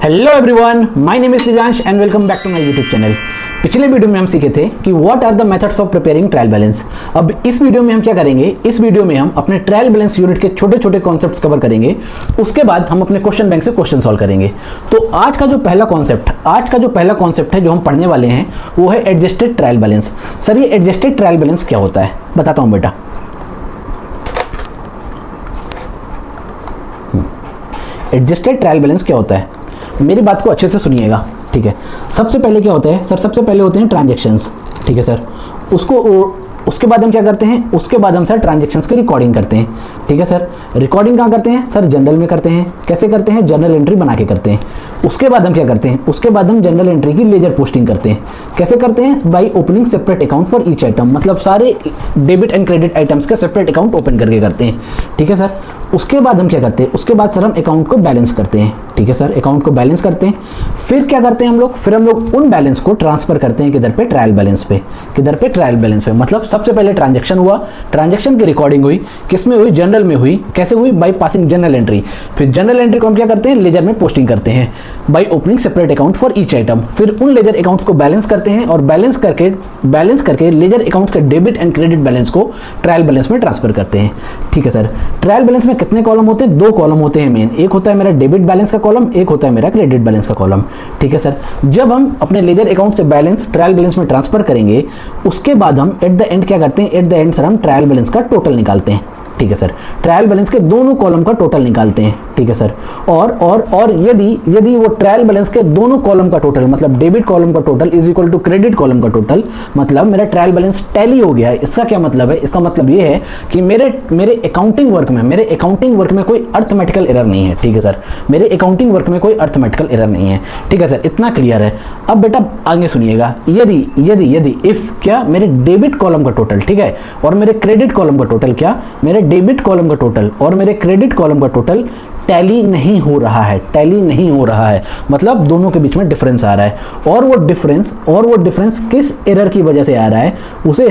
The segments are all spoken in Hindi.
Hello everyone, my name is Divyansh and welcome back to my YouTube channel. पिछले वीडियो में हम सीखे थे कि what are the methods of preparing trial balance. अब इस वीडियो में हम क्या करेंगे, इस वीडियो में हम अपने ट्रायल बैलेंस यूनिट के छोटे छोटे कॉन्सेप्ट्स कवर करेंगे। उसके बाद हम अपने क्वेश्चन बैंक से क्वेश्चन सॉल्व करेंगे। तो आज का जो पहला कॉन्सेप्ट है जो हम पढ़ने वाले हैं वो है एडजस्टेड ट्रायल बैलेंस। सर, ये एडजस्टेड ट्रायल बैलेंस क्या होता है बताता हूं बेटा। एडजस्टेड ट्रायल बैलेंस क्या होता है, मेरी बात को अच्छे से सुनिएगा, ठीक है। सबसे पहले क्या होता है सर, सबसे पहले होते हैं ट्रांजैक्शंस, ठीक है सर। उसके बाद हम क्या करते हैं, उसके बाद हम सर ट्रांजैक्शंस की रिकॉर्डिंग करते हैं, ठीक है सर। रिकॉर्डिंग कहाँ करते हैं सर, जनरल में करते हैं। कैसे करते हैं, जर्नल एंट्री बना के करते हैं। उसके बाद हम क्या करते हैं, उसके बाद हम जनरल एंट्री की लेजर पोस्टिंग करते हैं। कैसे करते हैं, by opening separate account for each item, मतलब सारे डेबिट एंड क्रेडिट आइटम्स का सेपरेट अकाउंट ओपन करके करते हैं, ठीक है सर। उसके बाद हम क्या करते हैं, उसके बाद सर हम अकाउंट को बैलेंस करते हैं, ठीक है सर। अकाउंट को बैलेंस करते हैं, फिर क्या करते हैं हम लोग, फिर हम लोग उन बैलेंस को ट्रांसफर करते हैं किधर पे, ट्रायल बैलेंस पे। किधर पे, ट्रायल बैलेंस पे। मतलब सबसे पहले ट्रांजैक्शन हुआ, ट्रांजैक्शन की रिकॉर्डिंग हुई, किस में हुई, जनरल में हुई। कैसे हुई, बाय पासिंग जनरल एंट्री। फिर जनरल एंट्री को हम क्या करते हैं, लेजर में पोस्टिंग करते हैं by opening separate account for each item. फिर उन लेजर अकाउंट्स को बैलेंस करते हैं और बैलेंस करके लेजर अकाउंट्स के डेबिट एंड क्रेडिट बैलेंस को ट्रायल बैलेंस में ट्रांसफर करते हैं, ठीक है सर। ट्रायल बैलेंस में कितने कॉलम होते हैं, दो कॉलम होते हैं मेन। एक होता है मेरा डेबिट बैलेंस का कॉलम, एक होता है मेरा क्रेडिट बैलेंस का कॉलम, ठीक है सर। जब हम अपने लेजर अकाउंट से बैलेंस ट्रायल बैलेंस में ट्रांसफर करेंगे, उसके बाद हम एट द एंड क्या करते हैं, एट द एंड सर हम ट्रायल बैलेंस का टोटल निकालते हैं, ठीक है सर। ट्रायल बैलेंस के दोनों कॉलम का टोटल निकालते हैं, ठीक है सर। और यदि वो ट्रायल बैलेंस के दोनों कॉलम का टोटल, मतलब डेबिट कॉलम का total is equal to credit column का टोटल, मतलब मेरा ट्रायल बैलेंस टैली हो गया है। इसका क्या मतलब है, इसका मतलब ये है कि मेरे अकाउंटिंग वर्क में कोई अर्थमेटिकल एरर नहीं है, ठीक है सर। मेरे अकाउंटिंग वर्क में कोई अर्थमेटिकल एरर नहीं है, ठीक है सर। इतना क्लियर है। अब बेटा आगे सुनिएगा, यदि इफ क्या, मेरे डेबिट कॉलम का टोटल, ठीक है, और मेरे क्रेडिट कॉलम का टोटल, क्या मेरे डेबिट कॉलम का टोटल और मेरे क्रेडिट कॉलम का टोटल टैली नहीं हो रहा है, मतलब दोनों के बीच में डिफरेंस आ रहा है। और वो डिफरेंस किस एरर की वजह से आ रहा है, उसे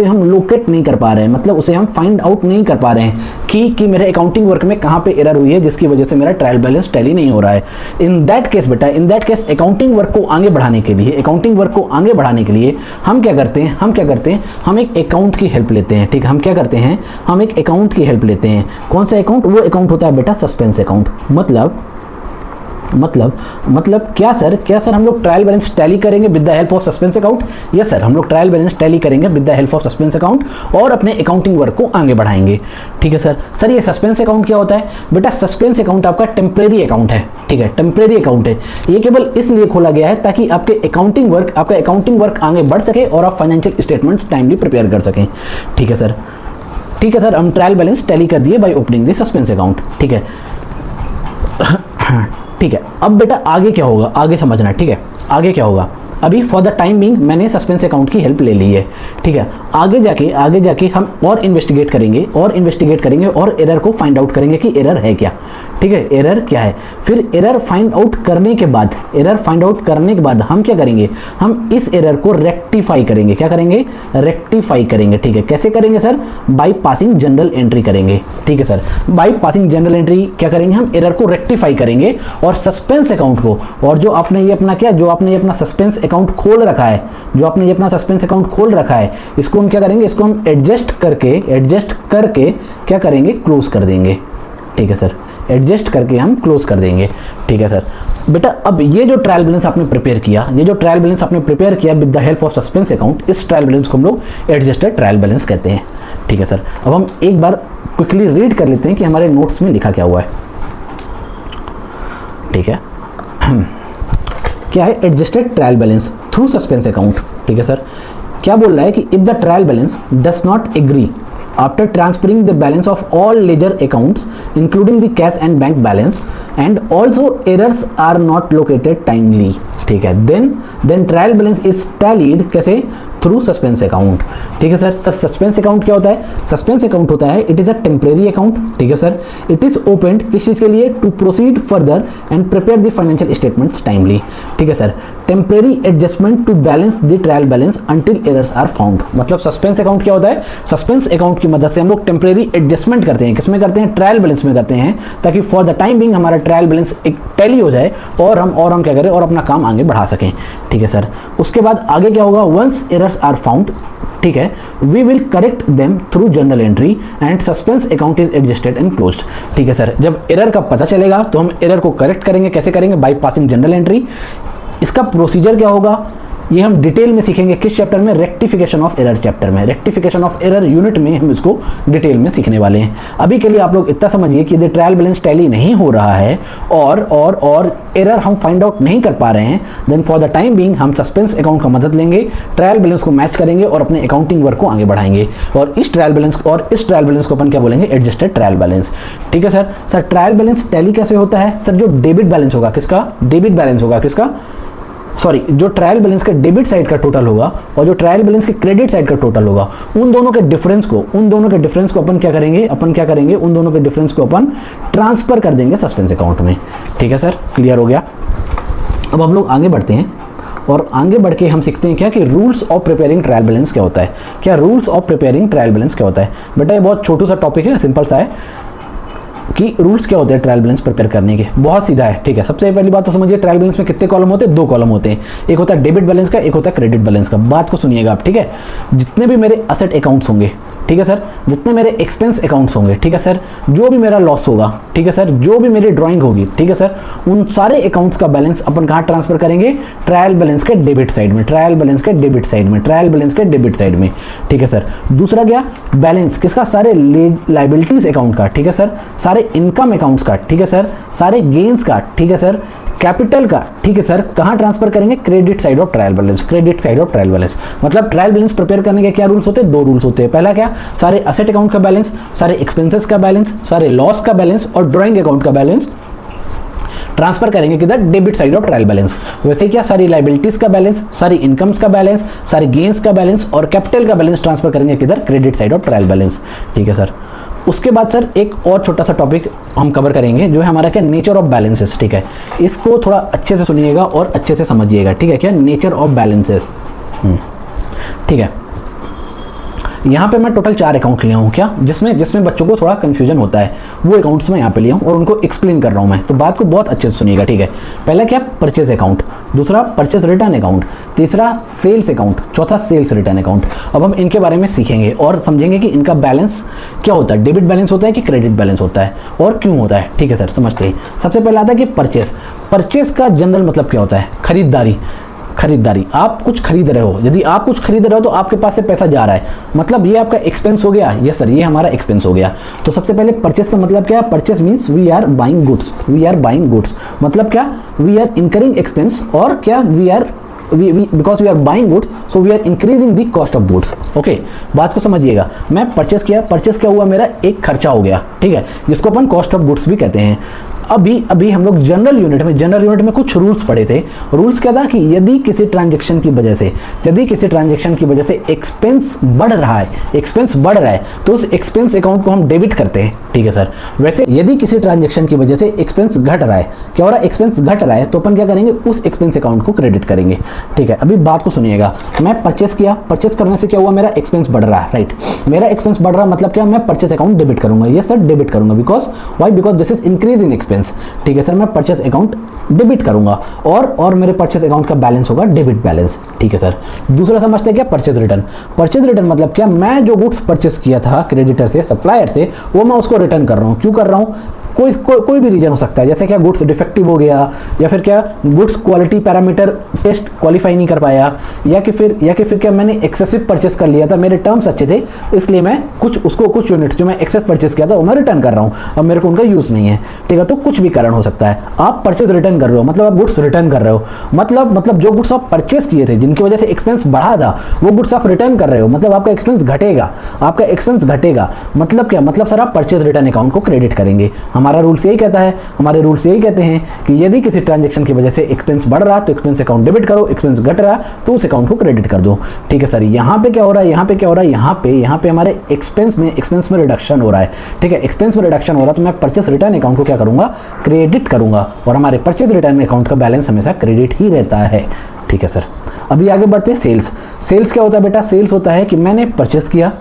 हम लोकेट नहीं कर पा रहे हैं, मतलब उसे हम फाइंड आउट नहीं कर पा रहे हैं कि मेरे अकाउंटिंग वर्क में कहां पे एरर हुई है जिसकी वजह से मेरा ट्रायल बैलेंस टैली नहीं हो रहा है। इन दैट केस अकाउंटिंग वर्क को आगे बढ़ाने के लिए हम क्या करते हैं, हम एक अकाउंट की हेल्प लेते हैं, ठीक है। हम क्या करते हैं, हम एक अकाउंट की हेल्प लेते हैं। कौन सा अकाउंट, वो अकाउंट होता है बेटा सस्पेंस अकाउंट। मतलब क्या सर, हम लोग ट्रायल बैलेंस टैली करेंगे with the help of suspense account. Yes sir, हम लोग ट्रायल बैलेंस टैली करेंगे with the help of suspense account और अपने अकाउंटिंग वर्क को आगे बढ़ाएंगे, ठीक है सर। सर ये सस्पेंस अकाउंट क्या होता है बेटा, सस्पेंस अकाउंट आपका टेम्परेरी अकाउंट है, ठीक है, टेम्परेरी अकाउंट है। ये केवल इसलिए खोला गया है ताकि आपका अकाउंटिंग वर्क आगे बढ़ सके और आप फाइनेंशियल स्टेटमेंट्स टाइमली प्रिपेयर कर सकें, ठीक है सर। हम ट्रायल बैलेंस टैली कर दिए by opening the suspense account, ठीक है। ठीक है, अब बेटा आगे क्या होगा, आगे समझना, ठीक है। आगे क्या होगा, अभी फॉर द टाइम बीइंग मैंने सस्पेंस अकाउंट की हेल्प ले ली है, ठीक है। आगे जाके हम और इन्वेस्टिगेट करेंगे और एरर को फाइंड आउट करेंगे कि एरर है क्या, ठीक है, एरर क्या है। फिर एरर फाइंड आउट करने के बाद हम क्या करेंगे, हम इस एरर को रेक्टिफाई करेंगे। क्या करेंगे, रेक्टिफाई करेंगे, ठीक है। कैसे करेंगे sir, by passing general entry करेंगे, ठीक है sir. By passing general entry क्या करेंगे, हम एरर को रेक्टिफाई करेंगे और सस्पेंस अकाउंट को, और जो आपने ये अपना सस्पेंस अकाउंट खोल रखा है, इसको हम क्या करेंगे, इसको हम एडजस्ट करके क्या करेंगे, क्लोज कर देंगे, ठीक है सर। एडजस्ट करके हम क्लोज कर देंगे, ठीक है सर। बेटा अब ये जो ट्रायल बैलेंस आपने प्रिपेयर किया with the help of suspense account, इस ट्रायल बैलेंस को हम लोग एडजस्टेड ट्रायल बैलेंस कहते हैं, ठीक है सर। अब हम एक बार क्विकली रीड कर लेते हैं कि हमारे नोट्स में लिखा क्या हुआ है, ठीक है। क्या है, adjusted trial balance through suspense account, ठीक है सर। क्या बोल रहा है कि if the trial balance does not agree after transferring the balance of all ledger accounts including the cash and bank balance and also errors are not located timely, ठीक है। then trial balance is tallied, कैसे, थ्रू सस्पेंस अकाउंट। ठीक है सर। सस्पेंस अकाउंट क्या होता है? सस्पेंस अकाउंट होता है it is a temporary account. ठीक है सर। इट इज ओपनड किस चीज के लिए? To proceed further and prepare the financial statements timely. ठीक है sir. Temporary adjustment to balance the trial balance until errors are found. मतलब सस्पेंस अकाउंट क्या होता है? सस्पेंस अकाउंट की मदद से हम लोग टेम्परेरी एडजस्टमेंट करते हैं। किसमें करते हैं? ट्रायल बैलेंस में करते हैं, ताकि फॉर द टाइम बिंग हमारा ट्रायल बैलेंस एक टैली हो जाए और हम क्या करें और अपना काम आगे बढ़ा सकें। ठीक है सर। उसके बाद आगे क्या होगा? वंस एरर्स आर फाउंड, ठीक है, we will correct them through journal entry and suspense account is adjusted and closed. ठीक है सर। जब एरर का पता चलेगा तो हम एरर को करेक्ट करेंगे। कैसे करेंगे? By passing journal entry. इसका प्रोसीजर क्या होगा ये हम डिटेल में सीखेंगे। किस चैप्टर में? रेक्टिफिकेशन ऑफ एरर चैप्टर में। रेक्टिफिकेशन ऑफ एरर यूनिट में हम इसको डिटेल में सीखने वाले हैं। अभी के लिए आप लोग इतना समझिए कि यदि ट्रायल बैलेंस टैली नहीं हो रहा है और एरर हम फाइंड आउट नहीं कर पा रहे हैं, then for the time being हम सस्पेंस अकाउंट का मदद लेंगे, ट्रायल बैलेंस को मैच करेंगे और अपने अकाउंटिंग वर्क को आगे बढ़ाएंगे। और इस ट्रायल बैलेंस को अपन क्या बोलेंगे? Adjusted trial balance. ठीक है sir. Sir trial balance tally कैसे होता है? सर जो डेबिट बैलेंस होगा, किसका? डेबिट बैलेंस होगा, किसका? सॉरी, जो ट्रायल बैलेंस का डेबिट साइड का टोटल होगा और जो ट्रायल बैलेंस के क्रेडिट साइड का टोटल होगा, उन दोनों के डिफरेंस को अपन क्या करेंगे? उन दोनों के डिफरेंस को अपन ट्रांसफर कर देंगे सस्पेंस अकाउंट में। ठीक है सर। क्लियर हो गया। अब हम लोग आगे बढ़ते हैं और आगे बढ़ के हम सीखते हैं क्या कि rules of preparing trial balance क्या होता है। क्या rules of preparing trial balance क्या होता है? बेटा ये बहुत छोटू सा टॉपिक है, सिंपल सा है कि रूल्स क्या होते हैं ट्रायल बैलेंस प्रिपेयर करने के। बहुत सीधा है। ठीक है। सबसे पहली बात तो समझिए, ट्रायल बैलेंस में कितने कॉलम होते हैं? 2 कॉलम होते हैं। एक होता है डेबिट बैलेंस का, एक होता है क्रेडिट बैलेंस का। बात को सुनिएगा आप। ठीक है। जितने भी मेरे असेट अकाउंट्स होंगे, ठीक है सर, जितने मेरे एक्सपेंस अकाउंट्स होंगे, ठीक है सर, जो भी मेरा लॉस होगा, ठीक है सर, जो भी मेरी ड्राइंग होगी, ठीक है सर, उन सारे अकाउंट्स का बैलेंस अपन कहाँ ट्रांसफर करेंगे? ट्रायल बैलेंस के डेबिट साइड में। ट्रायल बैलेंस के डेबिट साइड में। ट्रायल बैलेंस के डेबिट साइड में। ठीक है सर। दूसरा क्या? बैलेंस किसका? सारे लाइबिलिटीज अकाउंट का। ठीक है सर। सारे इनकम अकाउंट्स का। ठीक है सर। सारे गेन्स का। ठीक है सर। कैपिटल का। ठीक है सर। कहां ट्रांसफर करेंगे? Credit side of trial balance. Credit side of trial balance. मतलब ट्रायल बैलेंस प्रिपेयर करने के क्या रूल्स होते हैं? 2 रूल्स होते हैं। पहला क्या? सारे असेट अकाउंट का बैलेंस, सारे एक्सपेंसेस का बैलेंस, सारे लॉस का बैलेंस और ड्राइंग अकाउंट का बैलेंस ट्रांसफर करेंगे किधर? Debit side of trial balance. वैसे क्या? सारी लाइबिलिटीज का बैलेंस, सारी इनकम्स का बैलेंस, सारे गेन्स का बैलेंस और कैपिटल का बैलेंस ट्रांसफर करेंगे किधर? Credit side of trial balance. ठीक है सर। उसके बाद सर एक और छोटा सा टॉपिक हम कवर करेंगे जो है हमारा क्या? Nature of balances. ठीक है। इसको थोड़ा अच्छे से सुनिएगा और अच्छे से समझिएगा। ठीक है। क्या? Nature of balances. ठीक है। यहाँ पे मैं टोटल 4 अकाउंट लिया हूँ क्या, जिसमें बच्चों को थोड़ा कंफ्यूजन होता है, वो अकाउंट्स मैं यहाँ पे लिया हूँ और उनको एक्सप्लेन कर रहा हूँ मैं। तो बात को बहुत अच्छे से सुनिएगा। ठीक है। पहला क्या? परचेज अकाउंट, दूसरा परचेज रिटर्न अकाउंट, तीसरा सेल्स अकाउंट, चौथा सेल्स रिटर्न अकाउंट। अब हम इनके बारे में सीखेंगे और समझेंगे कि इनका बैलेंस क्या होता है, डेबिट बैलेंस होता है कि क्रेडिट बैलेंस होता है और क्यों होता है। ठीक है सर, समझते हैं। सबसे पहले आता है कि परचेज का जनरल मतलब क्या होता है? खरीदारी। आप कुछ खरीद रहे हो, यदि आप कुछ खरीद रहे हो तो आपके पास से पैसा जा रहा है, मतलब ये आपका एक्सपेंस हो गया। यस सर, ये हमारा एक्सपेंस हो गया। तो सबसे पहले परचेस का मतलब क्या है? Purchase means we are buying goods. मतलब क्या? वी आर इनकरिंग एक्सपेंस और क्या? because we are buying goods, so we are increasing the cost of goods. Okay, बात को समझिएगा। मैं परचेस क्या हुआ? मेरा एक खर्चा हो गया। ठीक है, जिसको अपन कॉस्ट ऑफ गुड्स भी कहते हैं। अभी हम लोग जनरल यूनिट में कुछ रूल्स पढ़े थे। रूल्स क्या था कि यदि किसी ट्रांजैक्शन की वजह से एक्सपेंस बढ़ रहा है तो उस एक्सपेंस अकाउंट को हम डेबिट करते हैं। ठीक है सर। वैसे यदि किसी ट्रांजैक्शन की वजह से एक्सपेंस घट रहा है, क्या हो रहा है? एक्सपेंस घट रहा है, तो अपन क्या करेंगे? उस एक्सपेंस अकाउंट को क्रेडिट करेंगे। ठीक है। अभी बात को सुनिएगा। मैं परचेस करने से क्या हुआ? मेरा एक्सपेंस बढ़ रहा है। राइट, मेरा एक्सपेंस बढ़ रहा है मतलब क्या? मैं परचेस अकाउंट डेबिट करूंगा। यस सर, डेबिट करूंगा। Because this is increase in expense. ठीक है सर, मैं परचेस अकाउंट डेबिट करूंगा और मेरे परचेस अकाउंट का बैलेंस होगा डेबिट बैलेंस। ठीक है सर। दूसरा समझते हैं क्या? परचेस रिटर्न मतलब क्या? मैं जो गुड्स परचेस किया था क्रेडिटर से, सप्लायर से, वो मैं उसको रिटर्न कर रहा हूं। क्यों कर रहा हूं? कोई भी रीजन हो सकता है, जैसे क्या गुड्स डिफेक्टिव हो गया, या फिर क्या goods quality parameter test qualify नहीं कर पाया, या कि फिर क्या मैंने एक्सेसिव परचेस कर लिया था, मेरे टर्म्स अच्छे थे, इसलिए मैं कुछ यूनिट्स जो मैं एक्सेस परचेस किया था वो मैं रिटर्न कर रहा हूँ, अब मेरे को उनका यूज़ नहीं है। ठीक है, तो कुछ भी कारण हो सकता है। आप परचेस रिटर्न कर रहे हो मतलब आप गुड्स रिटर्न कर रहे हो, मतलब जो गुड्स आप परचेस किए थे जिनकी वजह से एक्सपेंस बढ़ा था, वो गुड्स आप रिटर्न कर रहे हो, मतलब आपका एक्सपेंस घटेगा। मतलब क्या? मतलब सर आप परचेस रिटर्न अकाउंट को क्रेडिट करेंगे। हमारा हमारा रूल्स यही कहता है, हमारे रूल्स यही कहते हैं कि यदि किसी ट्रांजेक्शन की वजह से एक्सपेंस बढ़ रहा तो एक्सपेंस अकाउंट डेबिट करो, एक्सपेंस घट रहा तो उस अकाउंट को क्रेडिट कर दो। ठीक है सर, यहाँ पे क्या हो रहा है, यहाँ पे क्या हो रहा है, यहाँ पे हमारे एक्सपेंस में रिडक्शन हो रहा है। ठीक है, एक्सपेंस में रिडक्शन हो रहा है तो मैं परचेस रिटर्न अकाउंट को क्या करूँगा, क्रेडिट करूँगा, और हमारे परचेस रिटर्न अकाउंट का बैलेंस हमेशा क्रेडिट ही रहता है। ठीक है सर, अभी आगे बढ़ते हैं सेल्स। सेल्स क्या होता है बेटा, सेल्स होता है कि मैंने परचेस किया,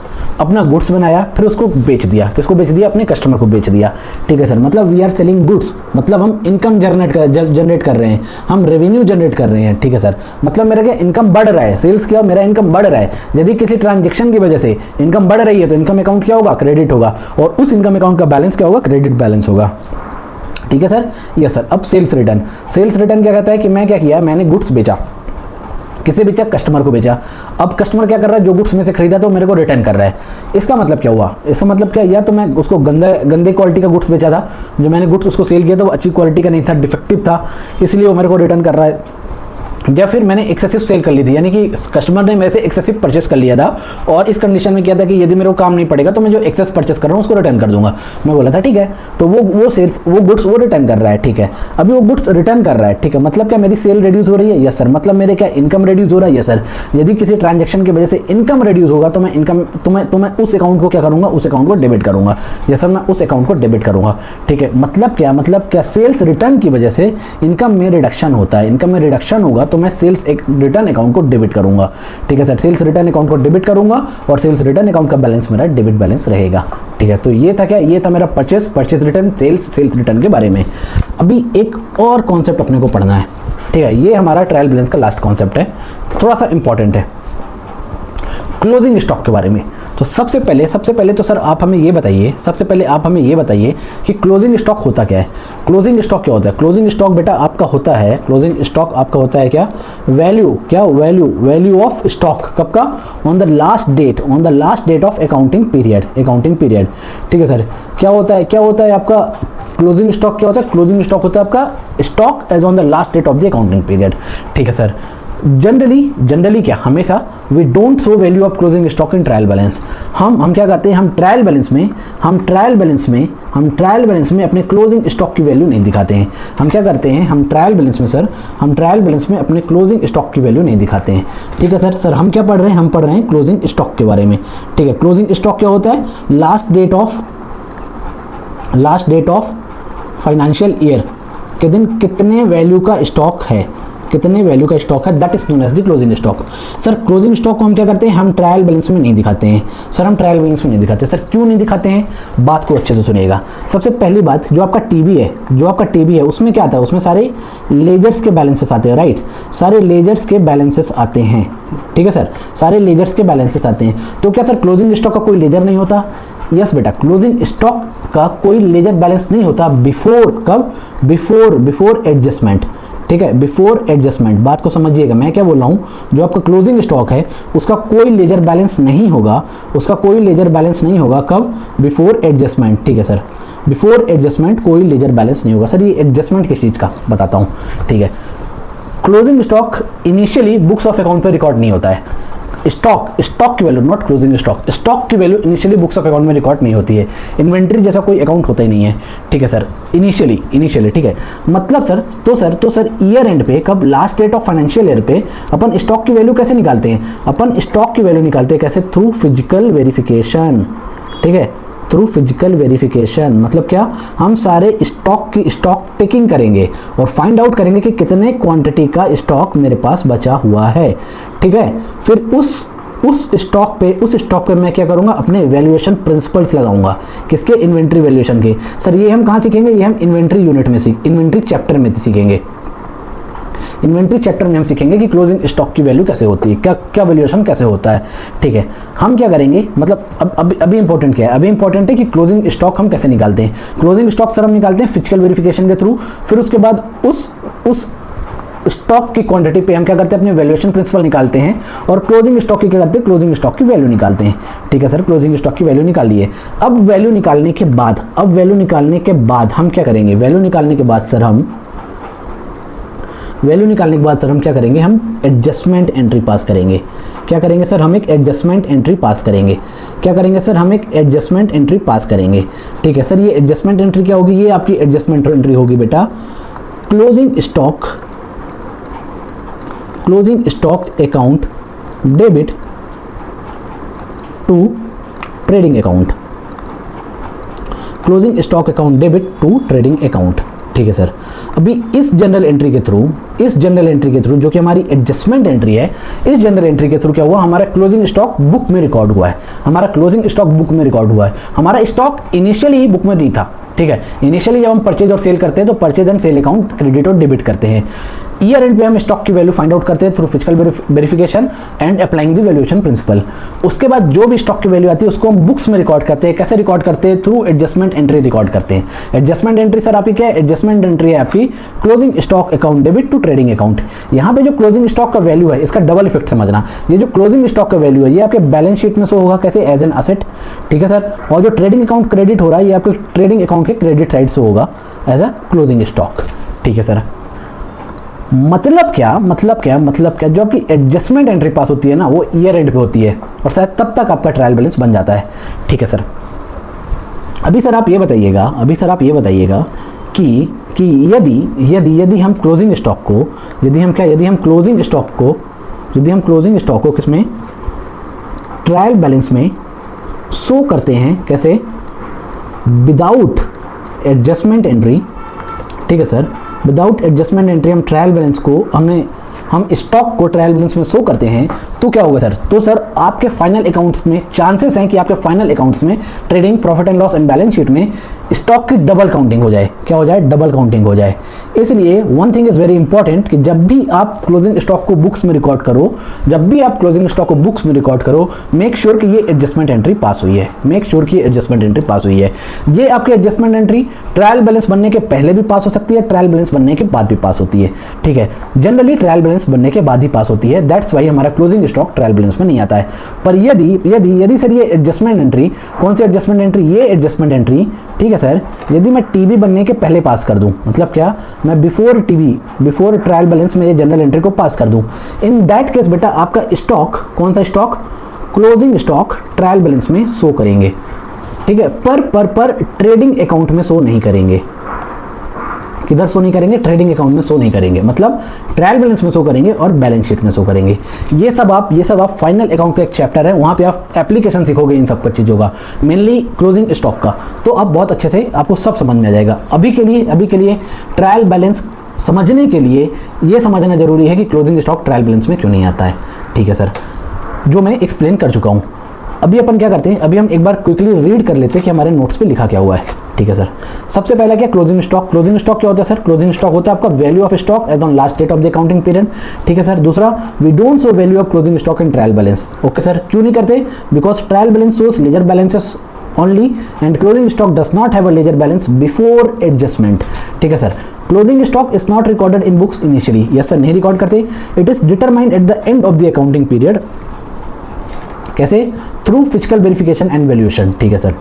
अपना गुड्स बनाया, फिर उसको बेच दिया। किसको बेच दिया, अपने कस्टमर को बेच दिया। ठीक है सर, मतलब वी आर सेलिंग गुड्स, मतलब हम इनकम जनरेट कर रहे हैं, हम रेवेन्यू जनरेट कर रहे हैं। ठीक है सर, मतलब मेरा क्या इनकम बढ़ रहा है, सेल्स किया मेरा इनकम बढ़ रहा है। यदि किसी ट्रांजेक्शन की वजह से इनकम बढ़ रही है तो इनकम अकाउंट क्या होगा, क्रेडिट होगा, और उस इनकम अकाउंट का बैलेंस क्या होगा, क्रेडिट बैलेंस होगा। ठीक है सर, यस सर। अब सेल्स रिटर्न, सेल्स रिटर्न क्या कहता है कि मैं क्या किया, मैंने गुड्स बेचा, किसे बेचा, कस्टमर को बेचा। अब कस्टमर क्या कर रहा है, जो गुड्स में से खरीदा तो मेरे को रिटर्न कर रहा है। इसका मतलब क्या हुआ, इसका मतलब क्या, या तो मैं उसको गंदे क्वालिटी का गुड्स बेचा था, जो मैंने गुड्स उसको सेल किया था वो अच्छी क्वालिटी का नहीं था, डिफेक्टिव था, इसलिए वो मेरे को रिटर्न कर रहा है, या फिर मैंने एक्सेसिव सेल कर ली थी, यानी कि कस्टमर ने मेरे से एक्सेसिव परचेस कर लिया था, और इस कंडीशन में क्या था कि यदि मेरे को काम नहीं पड़ेगा तो मैं जो एक्सेस परचेस कर रहा हूँ उसको रिटर्न कर दूंगा। मैं बोला था ठीक है, तो वो सेल्स, वो गुड्स वो रिटर्न कर रहा है। ठीक है, अभी वो गुड्स रिटर्न कर रहा है। ठीक है, मतलब क्या मेरी सेल रिड्यूस हो रही है, यस सर। मतलब मेरे क्या इनकम रिड्यूस हो रहा है, यस सर। यदि किसी ट्रांजेक्शन की वजह से इनकम रिड्यूस होगा तो मैं इनकम तो मैं उस अकाउंट को क्या करूंगा, उस अकाउंट को डेबिट करूंगा, यस सर, मैं उस अकाउंट को डेबिट करूंगा। ठीक है, मतलब क्या सेल्स रिटर्न की वजह से इनकम में रिडक्शन होता है, इनकम में रिडक्शन होगा तो मैं सेल्स रिटर्न अकाउंट को डेबिट करूंगा। ठीक है सर, सेल्स रिटर्न अकाउंट को डेबिट करूंगा और सेल्स रिटर्न अकाउंट का बैलेंस मेरा डेबिट बैलेंस रहेगा। ठीक है, तो ये था क्या, ये था मेरा परचेस रिटर्न, सेल्स रिटर्न के बारे में। अभी एक और कॉन्सेप्ट अपने को पढ़ना है। ठीक है, ये हमारा ट्रायल बैलेंस का लास्ट कॉन्सेप्ट है, थोड़ा सा इंपॉर्टेंट है, क्लोजिंग स्टॉक के बारे में। तो सबसे पहले तो सर आप हमें ये बताइए, सबसे पहले आप हमें ये बताइए कि क्लोजिंग स्टॉक होता क्या है। क्लोजिंग स्टॉक क्या होता है, क्लोजिंग स्टॉक बेटा आपका होता है, क्लोजिंग स्टॉक आपका होता है क्या, वैल्यू ऑफ स्टॉक, कब का, on the last date of accounting period. ठीक है सर, क्या होता है आपका क्लोजिंग स्टॉक, क्या होता है, क्लोजिंग स्टॉक होता है आपका stock as on the last date of the accounting period. ठीक है सर, जनरली क्या, हमेशा we don't show value of closing stock in trial balance. हम क्या करते हैं, हम ट्रायल बैलेंस में अपने क्लोजिंग स्टॉक की वैल्यू नहीं दिखाते हैं। हम क्या करते हैं, हम ट्रायल बैलेंस में अपने क्लोजिंग स्टॉक की वैल्यू नहीं दिखाते हैं। ठीक है सर, हम क्या पढ़ रहे हैं, हम पढ़ रहे हैं क्लोजिंग स्टॉक के बारे में। ठीक है, क्लोजिंग स्टॉक क्या होता है, last date of financial year के दिन कितने वैल्यू का स्टॉक है, that is known as the closing stock. Sir closing stock को हम क्या करते हैं, हम ट्रायल बैलेंस में नहीं दिखाते हैं। सर हम ट्रायल बैलेंस में नहीं दिखाते, सर क्यों नहीं दिखाते हैं, बात को अच्छे से सुनिएगा। सबसे पहली बात, जो आपका टीबी है उसमें क्या आता है, उसमें सारे लेजर्स के बैलेंसेस आते हैं, राइट, सारे लेजर्स के बैलेंसेस आते हैं। ठीक है सर, सारे लेजर्स के बैलेंसेस आते हैं। तो क्या सर क्लोजिंग स्टॉक का कोई लेजर नहीं होता, यस बेटा, क्लोजिंग स्टॉक का कोई लेजर बैलेंस नहीं होता बिफोर एडजस्टमेंट। ठीक है, बिफोर एडजस्टमेंट, बात को समझिएगा, मैं क्या बोल रहा हूँ, जो आपका क्लोजिंग स्टॉक है उसका कोई लेजर बैलेंस नहीं होगा, कब, बिफोर एडजस्टमेंट। ठीक है सर, बिफोर एडजस्टमेंट कोई लेजर बैलेंस नहीं होगा। सर ये एडजस्टमेंट किस चीज़ का बताता हूँ। ठीक है, closing stock initially books of account पर रिकॉर्ड नहीं होता है। स्टॉक की वैल्यू, नॉट क्लोजिंग स्टॉक की value initially books of account में रिकॉर्ड नहीं होती है। इन्वेंट्री जैसा कोई अकाउंट होता ही नहीं है। ठीक है सर, इनिशियली ठीक है, मतलब सर ईयर एंड पे, कब, last date of financial year पे अपन स्टॉक की वैल्यू कैसे निकालते हैं, अपन स्टॉक की वैल्यू निकालते हैं कैसे, थ्रू फिजिकल वेरिफिकेशन। ठीक है, थ्रू फिजिकल वेरिफिकेशन, मतलब क्या, हम सारे स्टॉक की स्टॉक टेकिंग करेंगे और फाइंड आउट करेंगे कि कितने क्वांटिटी का स्टॉक मेरे पास बचा हुआ है। ठीक है, फिर उस स्टॉक पे मैं क्या करूंगा, अपने वैल्यूएशन प्रिंसिपल्स लगाऊंगा, किसके, इन्वेंट्री वैल्यूएशन के। सर ये हम कहाँ सीखेंगे, ये हम इन्वेंट्री यूनिट में इन्वेंट्री चैप्टर में सीखेंगे। इन्वेंट्री चैप्टर में हम सीखेंगे कि क्लोजिंग स्टॉक की वैल्यू कैसे होती है, क्या वैल्यूएशन कैसे होता है। ठीक है, हम क्या करेंगे, मतलब अभी इंपॉर्टेंट क्या है, अभी इंपॉर्टेंट है कि क्लोजिंग स्टॉक हम कैसे निकालते हैं। क्लोजिंग स्टॉक सर हम निकालते हैं फिजिकल वेरिफिकेशन के थ्रू, फिर उसके बाद उस स्टॉक की क्वांटिटी पे हम क्या करते हैं, अपने वैल्यूएशन प्रिंसिपल निकालते हैं, और क्लोजिंग स्टॉक की क्या करते हैं, क्लोजिंग स्टॉक की वैल्यू निकालते हैं। ठीक है सर, क्लोजिंग स्टॉक की वैल्यू निकाल लिए। अब वैल्यू निकालने के बाद हम क्या करेंगे, वैल्यू निकालने के बाद सर हम वैल्यू निकालने के बाद सर हम क्या करेंगे, हम एडजस्टमेंट एंट्री पास करेंगे। क्या करेंगे सर, हम एक एडजस्टमेंट एंट्री पास करेंगे। क्या करेंगे सर, हम एक एडजस्टमेंट एंट्री पास करेंगे। ठीक है सर, ये एडजस्टमेंट एंट्री क्या होगी, ये आपकी एडजस्टमेंट एंट्री होगी बेटा closing stock account debit to trading account, closing stock account debit to trading account. ठीक है सर, अभी इस जनरल एंट्री के थ्रू जो कि हमारी एडजस्टमेंट एंट्री है, इस जनरल एंट्री के थ्रू क्या हुआ, हमारा क्लोजिंग स्टॉक बुक में रिकॉर्ड हुआ है। हमारा स्टॉक इनिशियली बुक में नहीं था। ठीक है, इनिशियली जब हम परचेज और सेल करते हैं तो purchase and sale account credit और डेबिट करते हैं। ईयर एंड पे हम स्टॉक की वैल्यू फाइंड आउट करते हैं through physical verification and applying the valuation principle. उसके बाद जो भी स्टॉक की वैल्यू आती है उसको हम बुक्स में रिकॉर्ड करते हैं। कैसे रिकॉर्ड करते हैं, थ्रू एडजस्टमेंट एंट्री रिकॉर्ड करते हैं। एडजस्टमेंट एंट्री सर आपकी क्या है, एडजस्टमेंट एंट्री है आपकी closing stock account debit to trading account. यहाँ पे जो क्लोजिंग स्टॉक का वैल्यू है, इसका डबल इफेक्ट समझना। ये जो क्लोजिंग स्टॉक का वैल्यू है ये आपके बैलेंस शीट में शो होगा कैसे, एज एन असेट। ठीक है सर, और जो ट्रेडिंग अकाउंट क्रेडिट हो रहा है ये आपके ट्रेडिंग अकाउंट के क्रेडिट साइड से होगा एज अ क्लोजिंग स्टॉक। ठीक है सर, मतलब क्या जो आपकी एडजस्टमेंट एंट्री पास होती है ना वो ईयर एंड पे होती है और शायद तब तक आपका ट्रायल बैलेंस बन जाता है। ठीक है सर, अभी सर आप ये बताइएगा कि यदि हम क्लोजिंग स्टॉक को किसमें, ट्रायल बैलेंस में शो करते हैं कैसे, विदाउट एडजस्टमेंट एंट्री। ठीक है सर, विदाउट एडजस्टमेंट एंट्री हम ट्रायल बैलेंस को हम स्टॉक को ट्रायल बैलेंस में शो करते हैं तो क्या होगा सर, तो सर आपके फाइनल अकाउंट्स में चांसेस हैं कि आपके फाइनल अकाउंट्स में trading profit and loss and balance sheet में स्टॉक की डबल काउंटिंग हो जाए। क्या हो जाए, डबल काउंटिंग हो जाए। इसलिए one thing is very important कि जब भी आप क्लोजिंग स्टॉक को बुक्स में रिकॉर्ड करो, मेक श्योर कि ये एडजस्टमेंट एंट्री पास हुई है। ये आपकी एडजस्टमेंट एंट्री ट्रायल बैलेंस बनने के पहले भी पास हो सकती है, ट्रायल बैलेंस बनने के बाद भी पास होती है। ठीक है, जनरली ट्रायल बैलेंस बनने के बाद ही पास होती है, दैट्स वाई हमारा क्लोजिंग स्टॉक ट्रायल बैलेंस में नहीं आता है। पर यदि सर ये एडजस्टमेंट एंट्री, कौन सी एडजस्टमेंट एंट्री, ये एडजस्टमेंट एंट्री, ठीक है सर, यदि मैं टीबी बनने के पहले पास कर दूं, मतलब क्या, मैं बिफोर ट्रायल बैलेंस में ये जनरल एंट्री को पास कर दूं, इन दैट केस बेटा आपका स्टॉक, कौन सा stock, closing stock trial balance में शो करेंगे। ठीक है, पर ट्रेडिंग अकाउंट में शो नहीं करेंगे। किधर शो नहीं करेंगे, ट्रेडिंग अकाउंट में शो नहीं करेंगे, मतलब ट्रायल बैलेंस में शो करेंगे और बैलेंस शीट में शो करेंगे। ये सब आप फाइनल अकाउंट का एक चैप्टर है, वहां पे आप एप्लीकेशन सीखोगे इन सब चीज़ों का, मेनली क्लोजिंग स्टॉक का, तो आप बहुत अच्छे से आपको सब समझ में आ जाएगा। अभी के लिए ट्रायल बैलेंस समझने के लिए ये समझना जरूरी है कि क्लोजिंग स्टॉक ट्रायल बैलेंस में क्यों नहीं आता है। ठीक है सर, जो मैं एक्सप्लेन कर चुका हूँ। अभी अपन क्या करते हैं, अभी हम एक बार क्विकली रीड कर लेते हैं कि हमारे नोट्स पे लिखा क्या हुआ है। ठीक है सर, सबसे पहला क्या, क्लोजिंग स्टॉक क्या होता है सर, क्लोजिंग स्टॉक होता है आपका value of stock as on last date of the accounting period. ठीक है सर, दूसरा, we don't show value of closing stock in trial balance. Okay sir, क्यों नहीं करते, because trial balance shows ledger balances only and closing stock does not have a ledger balance before adjustment. ठीक है sir, closing stock is not recorded in books initially. yes sir, नहीं रिकॉर्ड करते, it is determined at the end of the accounting period. कैसे, through physical verification and valuation. ठीक है sir,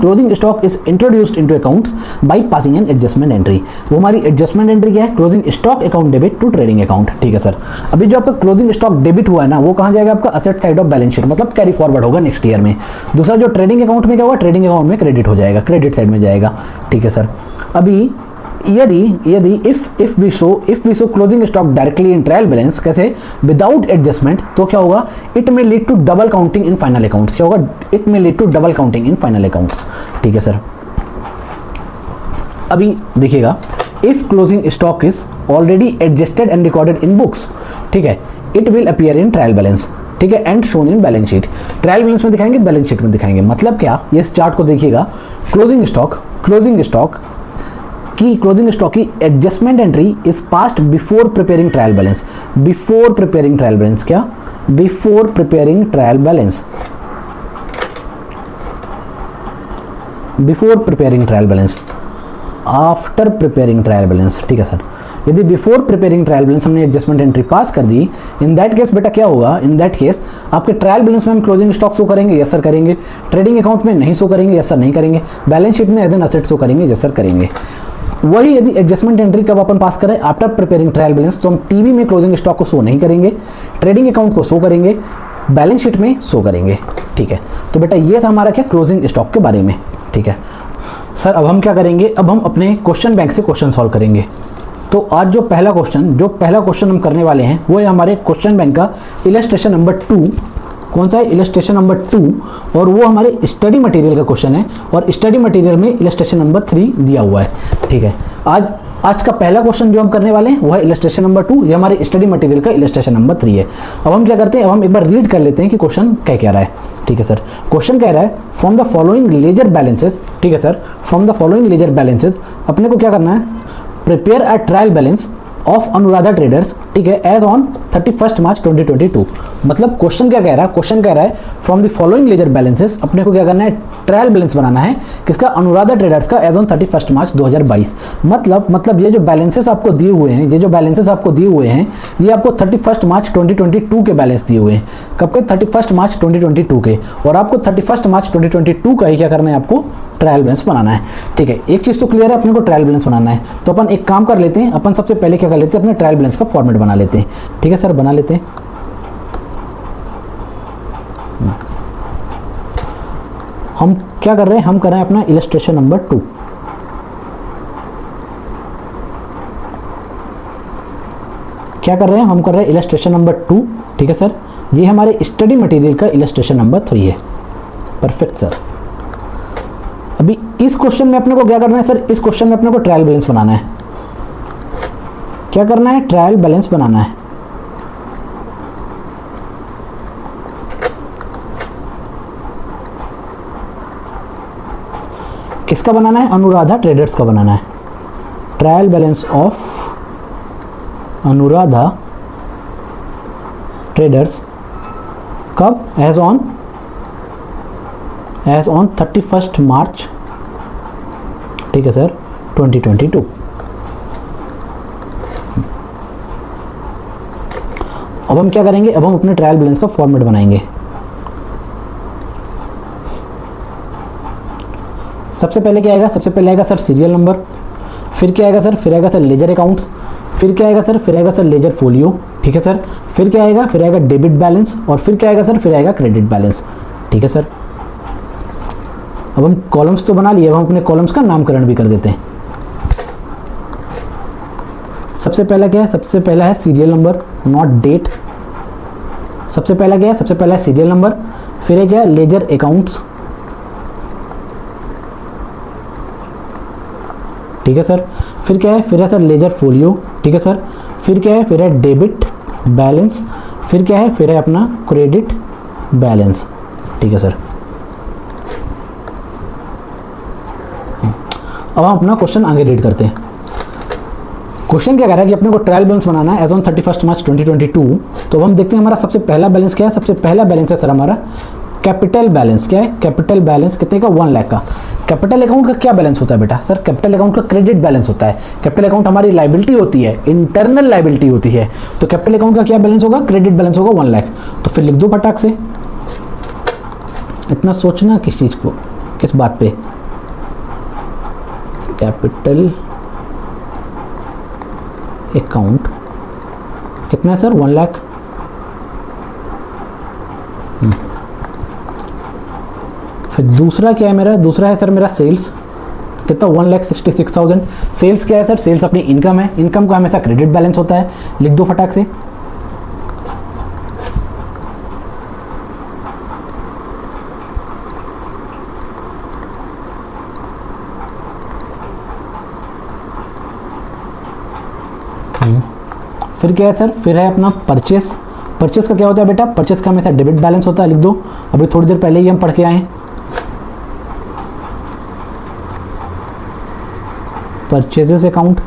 closing stock is introduced into accounts by passing an adjustment entry. वो हमारी एडजस्टमेंट एंट्री क्या है, closing stock account debit to trading account. ठीक है सर, अभी जो आपका क्लोजिंग स्टॉक डेबिट हुआ है ना वो कहाँ जाएगा, आपका asset side of balance sheet, मतलब कैरी फॉरवर्ड होगा नेक्स्ट ईयर में। दूसरा जो ट्रेडिंग अकाउंट में क्या होगा, ट्रेडिंग अकाउंट में क्रेडिट हो जाएगा, क्रेडिट साइड में जाएगा। ठीक है सर, अभी यदि if we show closing stock directly in trial balance, कैसे, विदाउट एडजस्टमेंट, तो क्या होगा, it may lead to double counting in final accounts. क्या होगा, it may lead to double counting in final accounts. ठीक है सर, अभी देखिएगा, if closing stock is already adjusted and recorded in books, ठीक है, it will appear in trial balance. ठीक है, and shown in balance sheet. Trial balance में दिखाएंगे, बैलेंस शीट में दिखाएंगे। मतलब क्या, ये इस चार्ट को देखिएगा, क्लोजिंग स्टॉक की adjustment entry is passed before preparing trial balance. Before preparing trial balance, क्या, before preparing trial balance, before preparing trial balance, after preparing trial balance. ठीक है सर, यदि बिफोर प्रिपेयरिंग ट्रायल बैलेंस हमने एडजस्टमेंट एंट्री पास कर दी, इन दैट केस बेटा क्या होगा, इन दैट केस आपके ट्रायल बैलेंस में हम क्लोजिंग स्टॉक शो करेंगे, यस सर करेंगे। ट्रेडिंग अकाउंट में नहीं शो करेंगे, यस सर नहीं करेंगे। बैलेंस शीट में एज एन असेट शो करेंगे, यस सर करेंगे। वही यदि एडजस्टमेंट एंट्री कब अपन पास करें, आफ्टर प्रिपेयरिंग ट्रायल बैलेंस, तो हम टीवी में क्लोजिंग स्टॉक को शो नहीं करेंगे, ट्रेडिंग अकाउंट को शो करेंगे, बैलेंस शीट में शो करेंगे। ठीक है, तो बेटा ये था हमारा क्या क्लोजिंग स्टॉक के बारे में। ठीक है सर, अब हम क्या करेंगे, अब हम अपने क्वेश्चन बैंक से क्वेश्चन सॉल्व करेंगे। तो आज जो पहला क्वेश्चन हम करने वाले हैं वो है हमारे क्वेश्चन बैंक का इलस्ट्रेशन नंबर 2। कौन सा है, इलस्ट्रेशन नंबर 2, और वो हमारे स्टडी मटेरियल का क्वेश्चन है, और स्टडी मटेरियल में इलस्ट्रेशन नंबर 3 दिया हुआ है। ठीक है, आज का पहला क्वेश्चन जो हम करने वाले हैं वो है इलस्ट्रेशन नंबर 2, ये हमारे स्टडी मटेरियल का इलस्ट्रेशन नंबर 3 है। अब हम क्या करते हैं, अब हम एक बार रीड कर लेते हैं कि क्वेश्चन क्या रहा है। ठीक है सर, क्वेश्चन कह रहा है from the following ledger balances. ठीक है sir, from the following ledger balances अपने को क्या करना है, prepare a trial balance of Anuradha traders. ठीक है, एज ऑन 31 मार्च 2022। मतलब क्वेश्चन क्या कह रहा है, क्वेश्चन कह रहा है from the following ledger balances अपने को क्या करना है, ट्रायल बैलेंस बनाना है किसका, अनुराधा ट्रेडर्स का, एज ऑन 31 मार्च 2022। मतलब ये जो बैलेंसेस आपको दिए हुए हैं, ये आपको 31 मार्च 2022 के बैलेंस दिए हुए हैं। कब के, 31 मार्च 2022 के, और आपको 31 मार्च 2022 का ही क्या करना है, आपको ट्रायल बैलेंस बनाना है। ठीक है, एक चीज़ तो क्लियर है, अपने को ट्रायल बैलेंस बनाना है। तो अपन एक काम कर लेते हैं, अपन सबसे पहले क्या कर लेते हैं, अपने ट्रायल बैलेंस का फॉर्मेट बना लेते हैं। ठीक है सर, बना लेते हैं। हम क्या कर रहे हैं, हम कर रहे हैं अपना इलस्ट्रेशन नंबर 2। क्या कर रहे हैं, हम कर रहे हैं इलस्ट्रेशन नंबर 2। ठीक है सर, ये हमारे स्टडी मटेरियल का इलस्ट्रेशन नंबर 3 है। Perfect sir. अभी इस क्वेश्चन में अपने को क्या करना है सर, इस क्वेश्चन में अपने को ट्रायल बैलेंस बनाना है। क्या करना है, ट्रायल बैलेंस बनाना है। किसका बनाना है, अनुराधा ट्रेडर्स का बनाना है। Trial balance of Anuradha traders कब, एज ऑन 31 मार्च, ठीक है सर, 2022। अब हम क्या करेंगे, अब हम अपने ट्रायल बैलेंस का फॉर्मेट बनाएंगे। सबसे पहले क्या आएगा, सबसे पहले आएगा सर सीरियल नंबर, फिर क्या आएगा सर, फिर आएगा सर लेजर अकाउंट्स, फिर क्या आएगा सर, फिर आएगा सर लेजर फोलियो। ठीक है सर, फिर क्या आएगा, फिर आएगा डेबिट बैलेंस, और फिर क्या आएगा सर, फिर आएगा क्रेडिट बैलेंस। ठीक है सर, अब हम कॉलम्स तो बना लिए, अब हम अपने कॉलम्स का नामकरण भी कर देते हैं। सबसे पहला क्या है, सबसे पहला है सीरियल नंबर, नॉट डेट। सबसे पहला क्या है, सबसे पहला है सीरियल नंबर, फिर है क्या, लेजर अकाउंट्स। ठीक है सर, फिर क्या है, फिर है सर लेजर फोलियो। ठीक है सर, फिर क्या है, फिर है डेबिट बैलेंस, फिर क्या है, फिर है अपना क्रेडिट बैलेंस। ठीक है सर, अब हम अपना क्वेश्चन आगे रीड करते हैं। क्वेश्चन क्या कह रहा है कि अपने को ट्रायल बैलेंस बनाना है एज ऑन 31 मार्च 2022। तो अब हम देखते हैं हमारा सबसे पहला बैलेंस क्या है। सबसे पहला बैलेंस है सर हमारा कैपिटल बैलेंस। क्या है, कैपिटल बैलेंस कितने का, 1 लाख का। कैपिटल अकाउंट का क्या बैलेंस होता है बेटा, सर कैपिटल अकाउंट का क्रेडिट बैलेंस होता है। कैपिटल अकाउंट हमारी लाइबिलिटी होती है, इंटरनल लाइबिलिटी होती है, तो कैपिटल अकाउंट का क्या बैलेंस होगा, क्रेडिट बैलेंस होगा 1 लाख। तो फिर लिख दो फटाक से, इतना सोचना किस चीज़ को, किस बात पे। कैपिटल अकाउंट कितना है सर, 1 लाख। फिर दूसरा क्या है मेरा, दूसरा है सर मेरा सेल्स, कितना, 1,66,000। सेल्स क्या है सर, सेल्स अपनी इनकम है, इनकम का हमेशा क्रेडिट बैलेंस होता है, लिख दो फटाक से। फिर क्या है सर, फिर है अपना परचेस। परचेस का क्या होता है बेटा, परचेस का हमेशा डेबिट बैलेंस होता है, लिख दो। अभी थोड़ी देर पहले ही हम पढ़ के आए हैं। परचेजेस अकाउंट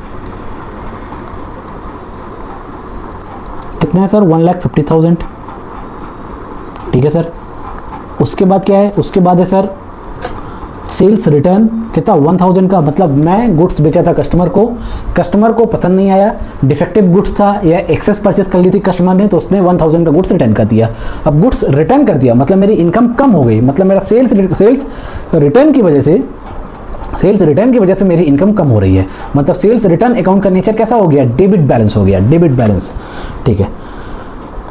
कितना है सर, 1,50,000। ठीक है सर, उसके बाद क्या है, उसके बाद है सर सेल्स रिटर्न, कितना, 1,000 का। मतलब मैं गुड्स बेचा था कस्टमर को पसंद नहीं आया, डिफेक्टिव गुड्स था या एक्सेस परचेस कर ली थी कस्टमर ने, तो उसने 1,000 का गुड्स रिटर्न कर दिया। अब गुड्स रिटर्न कर दिया मतलब मेरी इनकम कम हो गई, मतलब मेरा सेल्स रिटर्न की वजह से सेल्स रिटर्न की वजह से मेरी इनकम कम हो रही है, मतलब सेल्स रिटर्न अकाउंट का नेचर कैसा हो गया, डेबिट बैलेंस हो गया, डेबिट बैलेंस। ठीक है,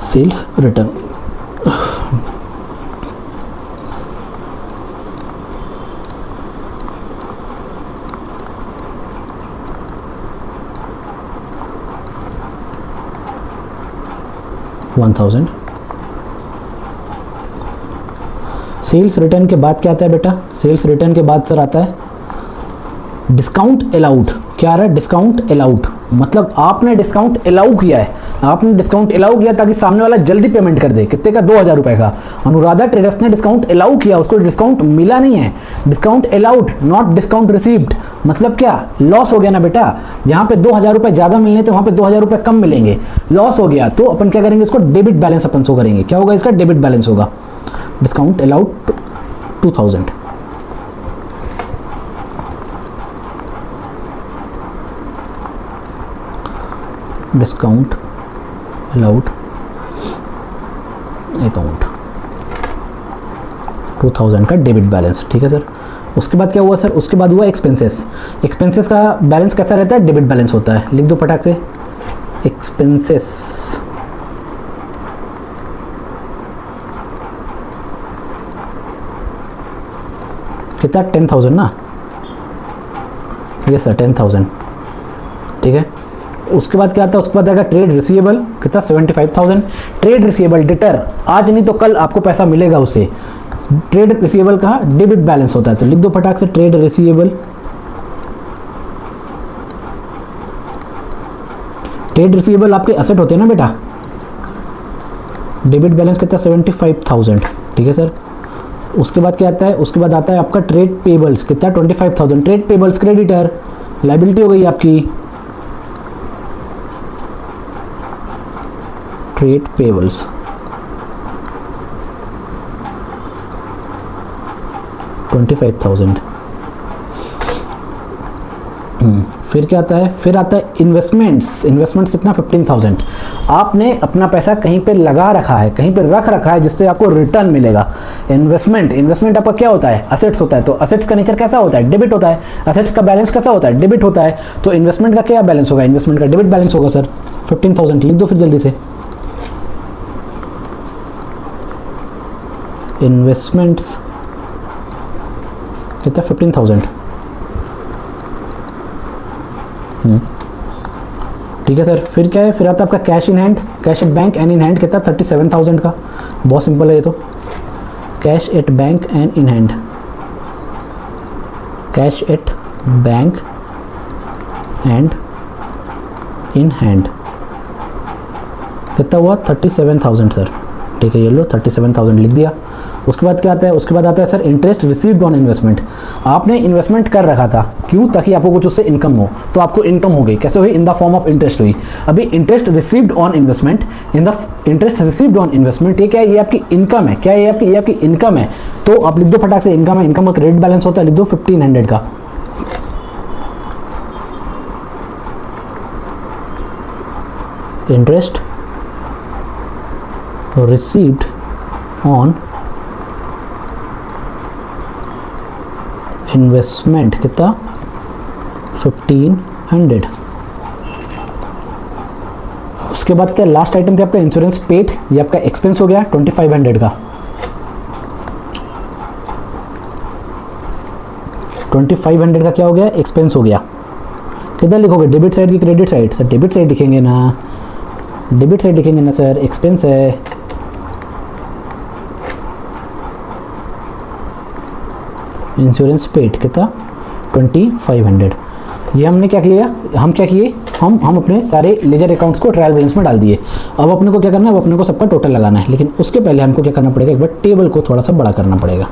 सेल्स रिटर्न। सेल्स रिटर्न के बाद क्या आता है बेटा, सेल्स रिटर्न के बाद सर आता है डिस्काउंट अलाउड। क्या आ रहा है, डिस्काउंट अलाउड, मतलब आपने डिस्काउंट अलाउ किया है, आपने डिस्काउंट अलाउ किया ताकि सामने वाला जल्दी पेमेंट कर दे। कितने का, 2000 रुपए का। अनुराधा ट्रेडर्स ने डिस्काउंट अलाउ किया, उसको डिस्काउंट मिला नहीं है, discount allowed not discount received. मतलब क्या, लॉस हो गया ना बेटा, जहां पे 2000 रुपए ज्यादा मिलने थे वहां पे 2000 रुपए कम मिलेंगे, लॉस हो गया। तो अपन क्या करेंगे, इसको डेबिट बैलेंस अपन शो करेंगे। क्या होगा इसका, डेबिट बैलेंस होगा। Discount allowed 2000, discount allowed account 2000 का डेबिट बैलेंस। ठीक है सर, उसके बाद क्या हुआ सर, उसके बाद हुआ एक्सपेंसेस। एक्सपेंसेस का बैलेंस कैसा रहता है, डेबिट बैलेंस होता है। लिख दो फटाक से, एक्सपेंसेस कितना, 10,000 ना, यस सर 10,000। ठीक है, उसके बाद क्या आता है, उसके बाद आएगा ट्रेड रिसीवेबल, कितना 75,000। ट्रेड रिसीवेबल डिटर, आज नहीं तो कल आपको पैसा मिलेगा उससे। ट्रेड रिसीवेबल का डेबिट बैलेंस होता है, तो लिख दो फटाक से ट्रेड रिसीवेबल। ट्रेड रिसीवेबल आपके असेट होते हैं ना बेटा, डेबिट बैलेंस कितना 75,000। ठीक है सर, उसके बाद क्या आता है, उसके बाद आता है आपका ट्रेड पेबल्स, कितना 25,000। ट्रेड पेबल्स क्रेडिटर, लायबिलिटी हो गई आपकी, ट्रेड पेबल्स 25,000। फिर क्या आता है, फिर आता है इन्वेस्टमेंट्स। इन्वेस्टमेंट्स कितना 15,000। आपने अपना पैसा कहीं पे लगा रखा है, कहीं पे रख रखा है जिससे आपको रिटर्न मिलेगा। इन्वेस्टमेंट, इन्वेस्टमेंट आपका क्या होता है, असेट्स होता है। तो असेट्स का नेचर कैसा होता है, डेबिट होता है। असेट्स का बैलेंस कैसा होता है, डेबिट होता है। तो इन्वेस्टमेंट का क्या बैलेंस होगा, इन्वेस्टमेंट का डेबिट बैलेंस होगा सर 15,000। लिख दो फिर जल्दी से, इन्वेस्टमेंट्स कितना 15,000। ठीक है सर, फिर क्या है, फिर आता है आपका cash in hand, cash at bank and in hand, कितना 37,000 का। बहुत सिंपल है ये तो, cash at bank and in hand, cash at bank and in hand कितना हुआ 37,000 सर। ठीक है, ये लो 37,000 लिख दिया। उसके बाद क्या आता है, उसके बाद आता है sir interest received on investment. आपने इन्वेस्टमेंट कर रखा था, क्यों, ताकि आपको कुछ उससे इनकम हो, तो आपको इनकम हो गई। कैसे हुई, in the form of interest हुई। अभी interest received on investment, in the interest received on investment, ये क्या है, ये आपकी इनकम है। क्या है, ये आपकी इनकम है। तो आप लिख दो फटाक से, इनकम है, इनकम का क्रेडिट बैलेंस होता है, लिख दो 1500 का। इंटरेस्ट received on investment कितना 1500। उसके बाद क्या, लास्ट आइटम क्या आपका इंश्योरेंस पेड, ये आपका एक्सपेंस हो गया 2500 का। 2500 का क्या हो गया, एक्सपेंस हो गया। किधर लिखोगे, डेबिट साइड की credit side, sir debit side लिखेंगे ना, डेबिट साइड लिखेंगे ना सर, एक्सपेंस है। इंश्योरेंस पेड कितना 2500। ये हमने क्या किया, हम क्या किए, हम अपने सारे लेजर अकाउंट्स को ट्रायल बैलेंस में डाल दिए। अब अपने को क्या करना है, अब अपने को सबका टोटल लगाना है। लेकिन उसके पहले हमको क्या करना पड़ेगा, एक बार टेबल को थोड़ा सा बड़ा करना पड़ेगा।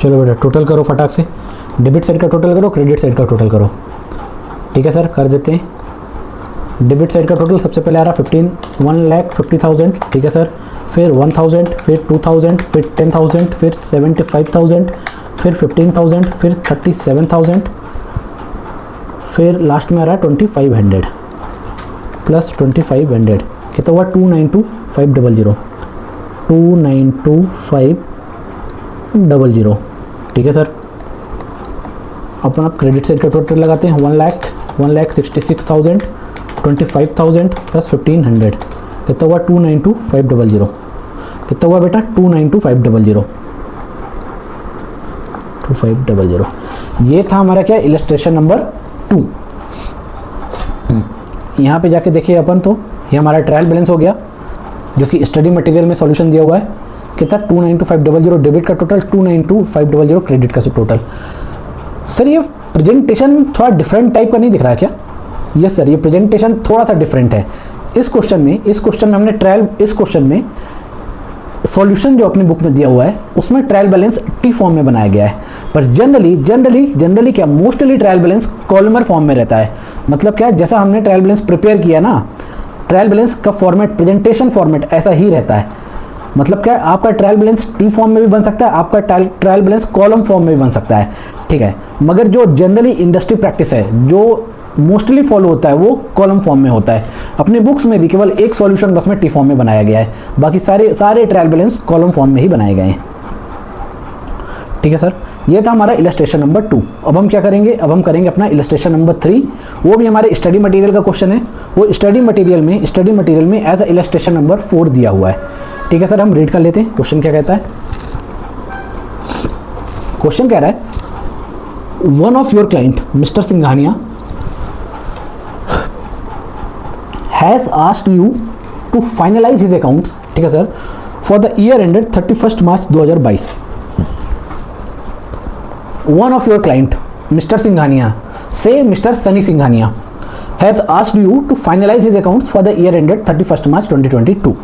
चलो बेटा टोटल करो फटाक से, डेबिट साइड का टोटल करो, क्रेडिट साइड का टोटल करो। ठीक है सर, कर देते हैं। डेबिट साइड का टोटल सबसे पहले आ रहा 1,50,000, ठीक है सर। फिर 1,000, फिर 2,000, फिर 10,000, फिर 75,000, फिर 15,000, फिर 37,000, फिर लास्ट में आ रहा है 2,500 प्लस 2,500, कितना हुआ 2,92,500, 2,92,500। ठीक है सर। अपन आप क्रेडिट साइड का टोटल लगाते हैं 1,66,000, 25,000 प्लस 1,500, कितना हुआ 2,92,500, कितना हुआ बेटा 2,92,500, 2,500। ये था हमारा क्या इलस्ट्रेशन नंबर 2। यहाँ पे जाके देखिए अपन, तो ये हमारा ट्रायल बैलेंस हो गया जो कि स्टडी मटेरियल में सॉल्यूशन दिया हुआ है। कितना 2,92,500 डेबिट का टोटल, 2,92,500 क्रेडिट का टोटल। सर ये प्रेजेंटेशन थोड़ा डिफरेंट टाइप का नहीं दिख रहा है क्या? यस सर, ये प्रेजेंटेशन थोड़ा सा डिफरेंट है। इस क्वेश्चन में हमने ट्रायल, इस क्वेश्चन में सॉल्यूशन जो अपनी बुक में दिया हुआ है उसमें ट्रायल बैलेंस टी फॉर्म में बनाया गया है, पर जनरली क्या mostly trial balance columnar form में रहता है। मतलब क्या, जैसा हमने ट्रायल बैलेंस प्रिपेयर किया ना, ट्रायल बैलेंस का फॉर्मेट, प्रेजेंटेशन फॉर्मेट ऐसा ही रहता है। मतलब क्या, आपका ट्रायल बैलेंस टी फॉर्म में भी बन सकता है, आपका ट्रायल बैलेंस कॉलम फॉर्म में भी बन सकता है। ठीक है, मगर जो जनरली इंडस्ट्री प्रैक्टिस है, जो मोस्टली फॉलो होता है, वो कॉलम फॉर्म में होता है। अपने बुक्स में भी केवल एक सॉल्यूशन बस में टी फॉर्म में बनाया गया है, बाकी सारे ट्रायल बैलेंस कॉलम फॉर्म में ही बनाए गए हैं। ठीक है सर, ये था हमारा इलस्ट्रेशन नंबर 2। अब हम क्या करेंगे, अब हम करेंगे अपना इलस्ट्रेशन नंबर 3। वो भी हमारे स्टडी मटेरियल का क्वेश्चन है। वो स्टडी मटेरियल में एज अ इलस्ट्रेशन नंबर 4 दिया हुआ है। ठीक है सर, हम रीड कर लेते हैं क्वेश्चन क्या कहता है। क्वेश्चन कह रहा है, one of your client mister Singhania has asked you to finalise his accounts, ठीक है sir, for the year ended 31 March 2022। One of your client, Mr. Singhania, say Mr. Sunny Singhania, has asked you to finalize his accounts for the year ended 31st March 2022.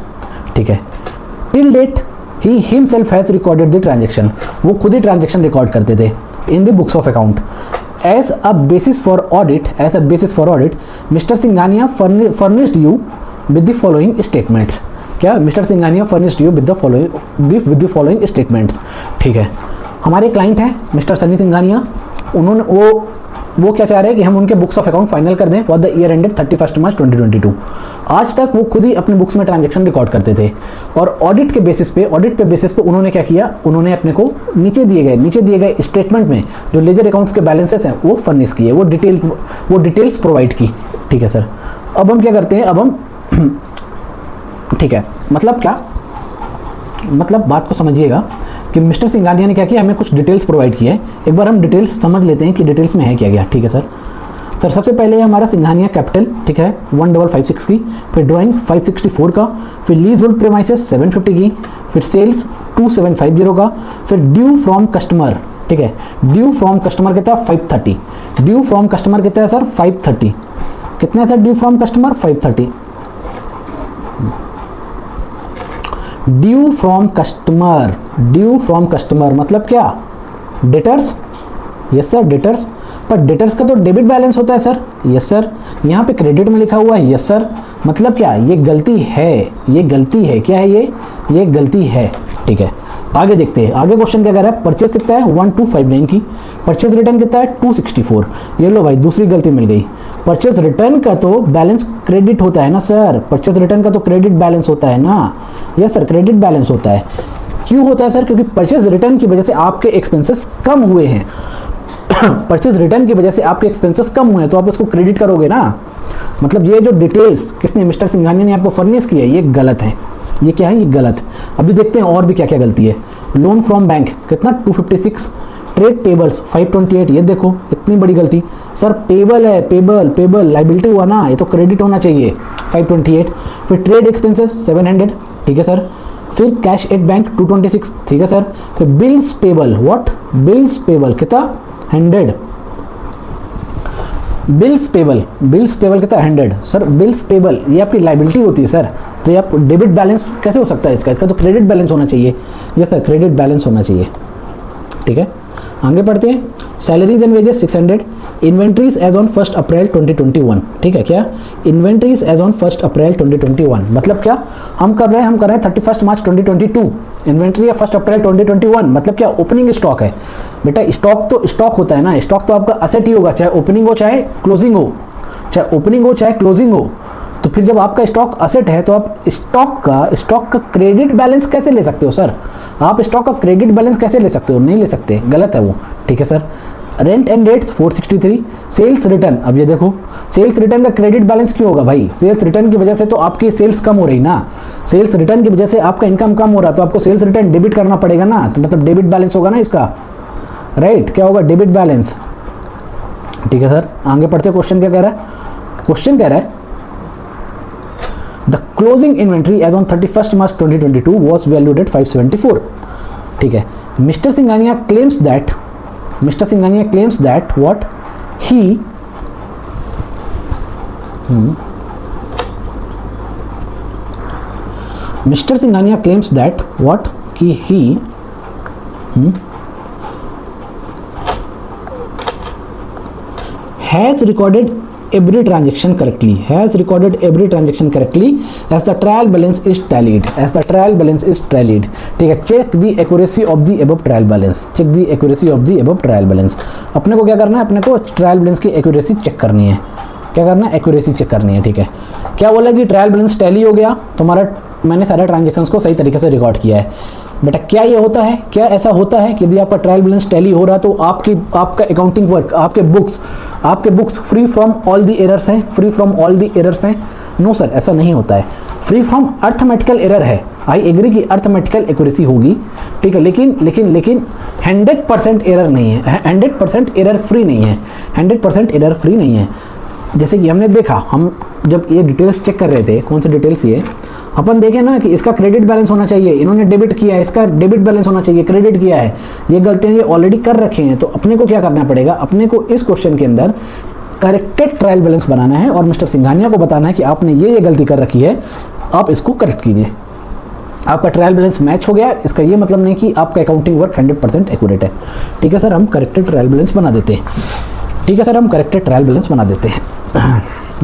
ठीक है, till date he himself has recorded the transaction. वो खुद ही ट्रांजेक्शन रिकॉर्ड करते थे in the books of account. As a basis for audit, Mr. Singhania furnished you with the following statements. क्या Mr. Singhania furnished you with the following statements. ठीक है, हमारे क्लाइंट हैं मिस्टर सनी सिंघानिया, उन्होंने वो क्या चाह रहे हैं कि हम उनके बुक्स ऑफ अकाउंट फाइनल कर दें for the year ended 31 March 2022। आज तक वो खुद ही अपने बुक्स में ट्रांजैक्शन रिकॉर्ड करते थे, और ऑडिट के बेसिस पे उन्होंने क्या किया, उन्होंने अपने को नीचे दिए गए स्टेटमेंट में जो लेजर अकाउंट्स के बैलेंसेस हैं वो फर्निश किए, वो डिटेल्स प्रोवाइड की। ठीक है सर, अब हम क्या करते हैं, ठीक है, मतलब क्या, मतलब बात को समझिएगा कि मिस्टर सिंघानिया ने क्या किया, हमें कुछ डिटेल्स प्रोवाइड किए हैं। एक बार हम डिटेल्स समझ लेते हैं कि डिटेल्स में है क्या। ठीक है सर, सबसे पहले हमारा सिंघानिया कैपिटल, ठीक है, 1556 की, फिर ड्राइंग 564 का, फिर लीज होल्ड प्रीमाइसेस 750 की, फिर सेल्स 2750 का, फिर ड्यू फ्रॉम कस्टमर, ठीक है, ड्यू फ्रॉम कस्टमर कितना 530, ड्यू फ्रॉम कस्टमर कितना है सर 530, कितना है sir due from customer 530, due from customer मतलब क्या, डेटर्स। यस सर, डेटर्स, पर डेटर्स का तो डेबिट बैलेंस होता है सर। यस सर, यहाँ पे क्रेडिट में लिखा हुआ है। यस सर, मतलब क्या, ये गलती है, क्या है ये गलती है। ठीक है, आगे देखते हैं, आगे क्वेश्चन क्या कह रहा है, परचेज कितना है 1259 की, परचेज रिटर्न कितना है 264। ये लो भाई, दूसरी गलती मिल गई। परचेज रिटर्न का तो बैलेंस क्रेडिट होता है ना सर, परचेज रिटर्न का तो क्रेडिट बैलेंस होता है ना। यस सर, क्रेडिट बैलेंस होता है। क्यों होता है सर, क्योंकि परचेज रिटर्न की वजह से आपके एक्सपेंसेस कम हुए हैं। परचेज रिटर्न की वजह से आपके एक्सपेंसेस कम हुए हैं, तो आप इसको क्रेडिट करोगे ना। मतलब ये जो डिटेल्स किसने, मिस्टर सिंघानिया ने आपको फर्निश की है, ये गलत है। ये क्या है, ये गलत। अभी देखते हैं और भी क्या क्या गलती है। लोन फ्रॉम बैंक कितना 256, ट्रेड पेबल्स 528, ये देखो इतनी बड़ी गलती सर। पेबल है, पेबल लाइबिलिटी हुआ ना, ये तो क्रेडिट होना चाहिए 528। फिर ट्रेड एक्सपेंसेस 700, ठीक है सर। फिर कैश एट बैंक 226, ठीक है सर। फिर bills payable, what, bills payable कितना 100, बिल्स पेबल कितना 100 सर। बिल्स पेबल ये आपकी लाइबिलिटी होती है सर, तो ये आप डेबिट बैलेंस कैसे हो सकता है इसका तो क्रेडिट बैलेंस होना चाहिए। यस सर, क्रेडिट बैलेंस होना चाहिए। ठीक है, आगे पढ़ते हैं। Salaries and wages 600, inventories as on 1 April 2021, ठीक है, क्या इन्वेंट्रीज एज ऑन 1 अप्रैल 2021 मतलब क्या, हम कर रहे हैं 31 मार्च 2022, इन्वेंट्री है 1 अप्रैल 2021, मतलब क्या ओपनिंग स्टॉक है। बेटा स्टॉक तो स्टॉक होता है ना, स्टॉक तो आपका असेट ही होगा, चाहे ओपनिंग हो चाहे क्लोजिंग हो, चाहे ओपनिंग हो चाहे क्लोजिंग हो। तो फिर जब आपका स्टॉक असेट है तो आप स्टॉक का क्रेडिट बैलेंस कैसे ले सकते हो सर, आप स्टॉक का क्रेडिट बैलेंस कैसे ले सकते हो, नहीं ले सकते, गलत है वो, ठीक है sir. Rent and rates 463, sales return, अब ये देखो सेल्स रिटर्न का क्रेडिट बैलेंस क्यों होगा भाई, सेल्स रिटर्न की वजह से तो आपकी सेल्स कम हो रही ना, सेल्स रिटर्न की वजह से आपका इनकम कम हो रहा, तो आपको सेल्स रिटर्न डेबिट करना पड़ेगा ना, तो मतलब डेबिट बैलेंस होगा ना इसका, राइट, क्या होगा डेबिट बैलेंस, ठीक है सर। आगे पढ़ते क्वेश्चन क्या कह रहा है, क्वेश्चन कह रहा है the closing inventory as on 31 March 2022 was valued at 574, ठीक है। Mister Singhania claims that what he Mr. Singhania claims that what he has recorded every transaction correctly as the trial balance is tallied, ठीक है। check the accuracy of the above trial balance, अपने को क्या करना है, अपने को ट्रायल बैलेंस की एक्यूरेसी चेक करनी है, क्या करना है, एक्यूरेसी चेक करनी है, ठीक है। क्या बोला कि ट्रायल बैलेंस टैली हो गया, तुम्हारा मैंने सारे ट्रांजेक्शन्स को सही तरीके से रिकॉर्ड किया है। बेटा क्या ये होता है, क्या ऐसा होता है कि यदि आपका ट्रायल बैलेंस टैली हो रहा तो आपका अकाउंटिंग वर्क, आपके books free from all the errors हैं, नो सर ऐसा नहीं होता है, फ्री फ्रॉम अर्थमेटिकल एरर है, आई एग्री कि अर्थमेटिकल एक्यूरेसी होगी, ठीक है, लेकिन 100% एरर नहीं है, 100% एरर फ्री नहीं है, जैसे कि हमने देखा, हम जब ये डिटेल्स चेक कर रहे थे, कौन से डिटेल्स, ये अपन देखें ना कि इसका क्रेडिट बैलेंस होना चाहिए, इन्होंने डेबिट किया है, इसका डेबिट बैलेंस होना चाहिए, क्रेडिट किया है, ये गलतियां ये ऑलरेडी कर रखे हैं, तो अपने को क्या करना पड़ेगा, अपने को इस क्वेश्चन के अंदर करेक्टेड ट्रायल बैलेंस बनाना है और मिस्टर सिंघानिया को बताना है कि आपने ये गलती कर रखी है, आप इसको करेक्ट कीजिए। आपका ट्रायल बैलेंस मैच हो गया, इसका ये मतलब नहीं कि आपका अकाउंटिंग वर्क 100% एक्यूरेट है, ठीक है सर, हम करेक्टेड ट्रायल बैलेंस बना देते हैं, ठीक है सर, हम करेक्टेड ट्रायल बैलेंस बना देते हैं।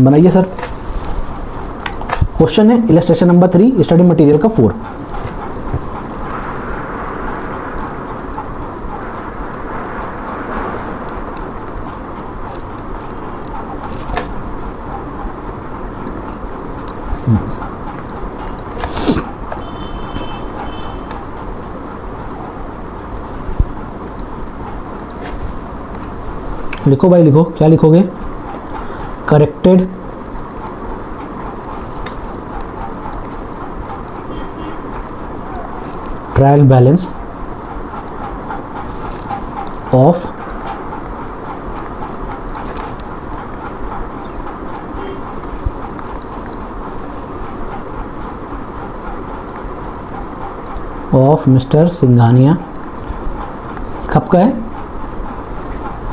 बनाइए सर। क्वेश्चन है इलस्ट्रेशन नंबर 3 स्टडी मटेरियल का 4, लिखो भाई लिखो, क्या लिखोगे, corrected trial balance of mister Singhania, कब का है,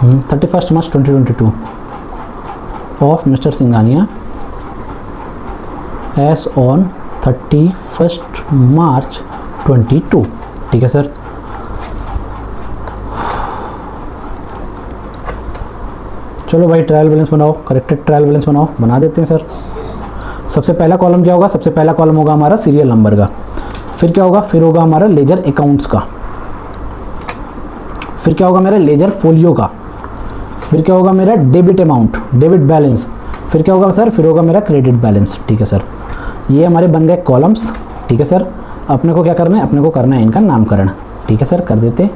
31 March 2022, of mister Singhania as on 31 March 22, ठीक है सर। चलो भाई ट्रायल बैलेंस बनाओ, करेक्टेड ट्रायल बैलेंस बनाओ, बना देते हैं सर। सबसे पहला कॉलम क्या होगा, सबसे पहला कॉलम होगा हमारा सीरियल नंबर का, फिर क्या होगा, फिर होगा हमारा लेजर अकाउंट्स का, फिर क्या होगा मेरा लेजर फोलियो का, फिर क्या होगा मेरा डेबिट अमाउंट, डेबिट बैलेंस, फिर क्या होगा सर, फिर होगा मेरा क्रेडिट बैलेंस, ठीक है सर। ये हमारे बन गए कॉलम्स, ठीक है सर। अपने को क्या करना है, अपने को करना है इनका नामकरण, ठीक है सर, कर देते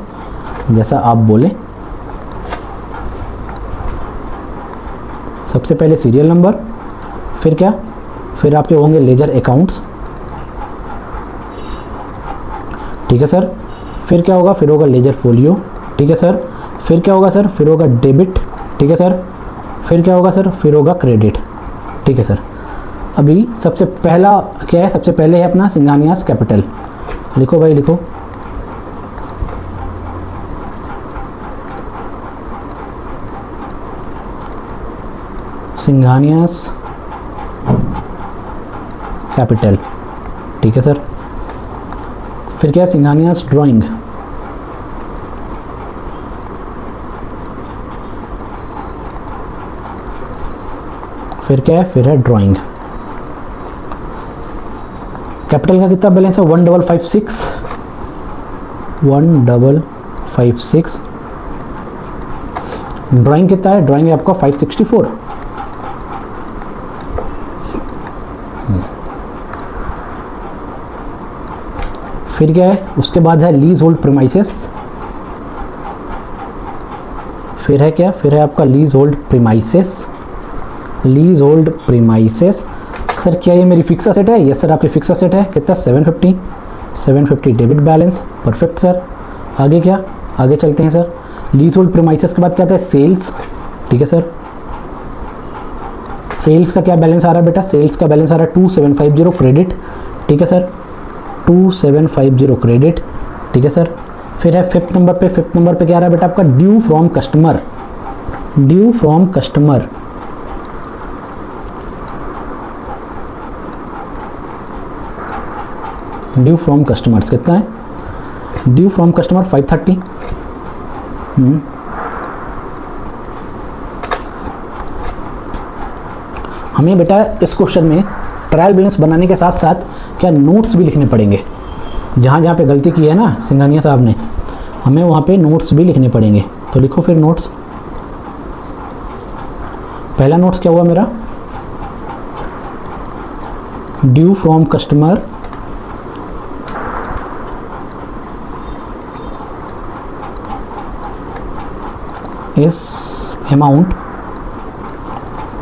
जैसा आप बोले। सबसे पहले सीरियल नंबर, फिर क्या, फिर आपके होंगे लेजर अकाउंट्स, ठीक है सर। फिर क्या होगा, फिर होगा लेजर फोलियो, ठीक है सर। फिर क्या होगा सर, फिर होगा डेबिट, ठीक है सर। फिर क्या होगा सर, फिर होगा क्रेडिट, ठीक है सर। अभी सबसे पहला क्या है, सबसे पहले है अपना सिंघानियास कैपिटल, लिखो भाई लिखो, सिंघानियास कैपिटल, ठीक है सर। फिर क्या है, सिंघानियास ड्राइंग, फिर क्या है, फिर है ड्राइंग। कैपिटल का कितना बैलेंस है, 1556, 1556। ड्राइंग कितना है, ड्राइंग है आपका 564। फिर क्या है, उसके बाद है लीज होल्ड प्रीमाइसेस। फिर है क्या, फिर है आपका lease hold premises. Lease hold premises. Sir क्या ये मेरी फिक्स असेट है? यस सर, आपकी फिक्स असेट है। कितना, 750। 750 डेबिट बैलेंस, परफेक्ट सर। आगे क्या, आगे चलते हैं सर। लीज होल्ड प्रीमाइसेस के बाद क्या आता है, सेल्स। ठीक है सर, सेल्स का क्या बैलेंस आ रहा है बेटा, सेल्स का बैलेंस आ रहा है 2750 क्रेडिट। ठीक है सर, 2750 क्रेडिट। ठीक है सर। फिर है फिफ्थ नंबर पे, फिफ्थ नंबर पे क्या आ रहा है बेटा आपका, due from customer. Due from customer, due from customers कितना है, ड्यू फ्रॉम कस्टमर 530। हमें बेटा इस क्वेश्चन में ट्रायल बैलेंस बनाने के साथ साथ क्या नोट्स भी लिखने पड़ेंगे। जहाँ जहाँ पे गलती की है ना सिंघानिया साहब ने, हमें वहाँ पे नोट्स भी लिखने पड़ेंगे। तो लिखो फिर नोट्स। पहला नोट्स क्या हुआ मेरा, ड्यू फ्रॉम कस्टमर इस अमाउंट,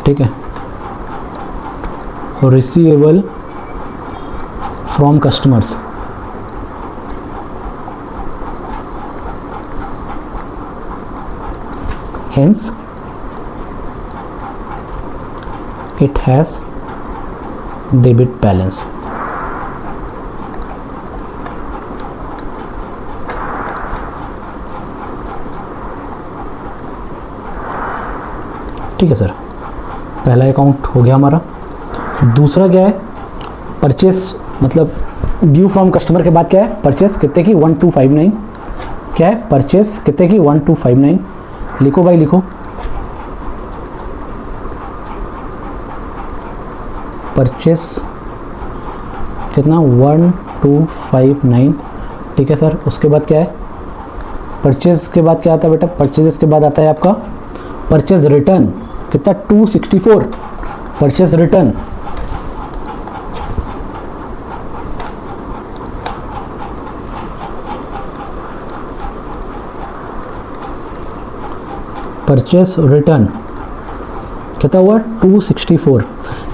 ठीक है, receivable from customers. Hence, it has debit balance. ठीक है सर, पहला अकाउंट हो गया हमारा। दूसरा क्या है, परचेस, मतलब ड्यू फ्रॉम कस्टमर के बाद क्या है, परचेस कितने की 1259। क्या है, परचेस कितने की 1259। लिखो भाई लिखो, परचेस कितना 1259। ठीक है सर। उसके बाद क्या है, परचेज के बाद क्या आता है बेटा, परचेज के बाद आता है आपका परचेज रिटर्न। कितना 264, परचेज रिटर्न। परचेस रिटर्न कितना हुआ 264।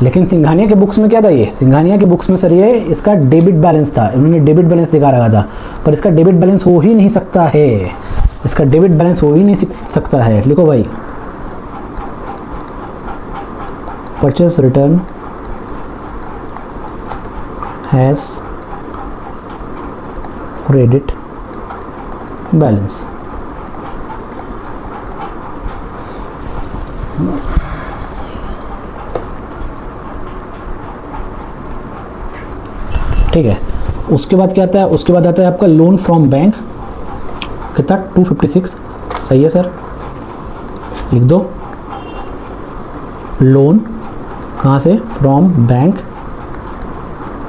लेकिन सिंघानिया के बुक्स में क्या था, ये सिंघानिया के बुक्स में सर ये इसका डेबिट बैलेंस था, इन्होंने डेबिट बैलेंस दिखा रखा था, पर इसका डेबिट बैलेंस हो ही नहीं सकता है, इसका डेबिट बैलेंस हो ही नहीं सकता है। लिखो भाई, purchase return has credit balance. ठीक है। उसके बाद क्या आता है, उसके बाद आता है आपका लोन फ्रॉम बैंक। कितना 256, सही है सर, लिख दो। लोन कहाँ से, फ्रॉम बैंक।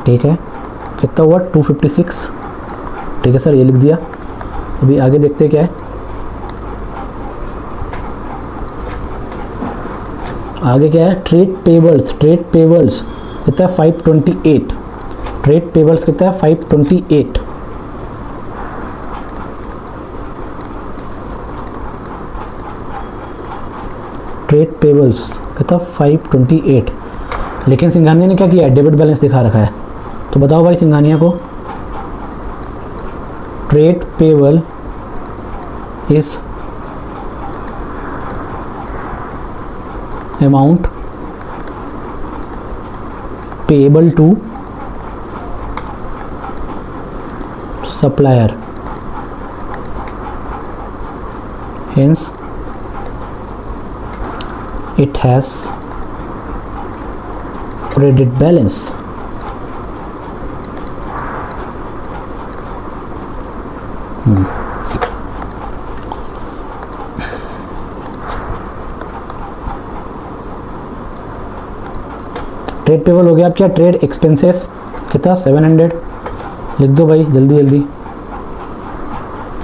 ठीक है, कितना हुआ 256। ठीक है सर, ये लिख दिया। अभी आगे देखते हैं क्या है, आगे क्या है, ट्रेड पेबल्स। ट्रेड पेबल्स कितना है 528। ट्रेड पेबल्स कितना है 528। ट्रेड पेबल्स कितना 528। लेकिन सिंघानिया ने क्या किया है, डेबिट बैलेंस दिखा रखा है। तो बताओ भाई सिंघानिया को, trade payable is amount payable to supplier, hence it has credit balance। Trade payable हो गया। अब क्या ट्रेड एक्सपेंसेस कितना 700 लिख दो भाई जल्दी जल्दी।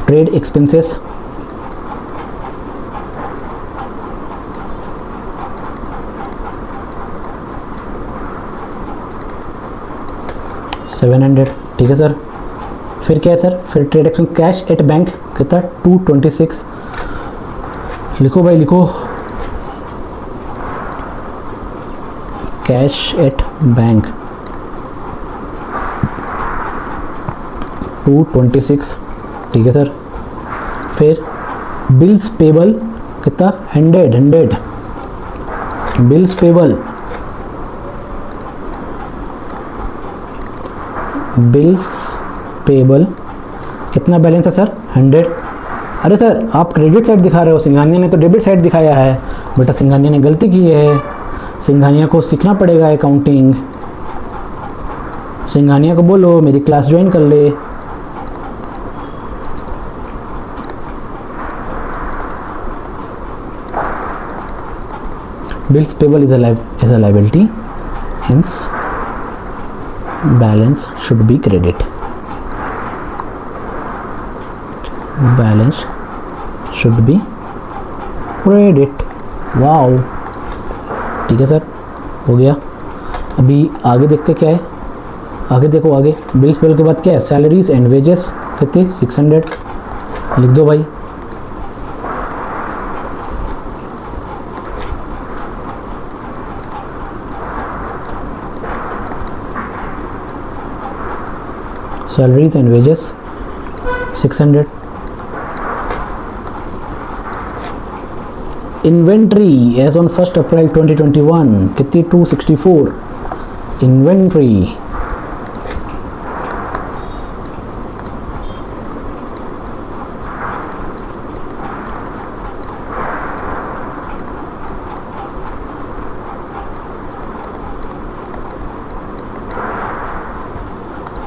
ट्रेड एक्सपेंसेस $700 ठीक है सर। फिर क्या है सर, फिर trade expense cash at bank कितना 226 लिखो भाई लिखो। कैश एट बैंक 226 ठीक है सर। फिर बिल्स पेबल कितना 100 बिल्स पेबल कितना बैलेंस है सर 100। अरे सर आप क्रेडिट साइड दिखा रहे हो, सिंघानिया ने तो डेबिट साइड दिखाया है। बेटा सिंघानिया ने गलती की है, सिंघानिया को सीखना पड़ेगा अकाउंटिंग। सिंघानिया को बोलो मेरी क्लास ज्वाइन कर ले। Bills payable is a liability, hence balance should be credit. Balance should be credit. Wow ठीक है सर हो गया। अभी आगे देखते क्या है, आगे देखो आगे बिल्स पेबल के बाद क्या है, सैलरीज एंड वेजेस कितनी 600 लिख दो भाई। Salaries and wages 600। Inventory as on 1 April 2021 कितनी 264 इन्वेंट्री।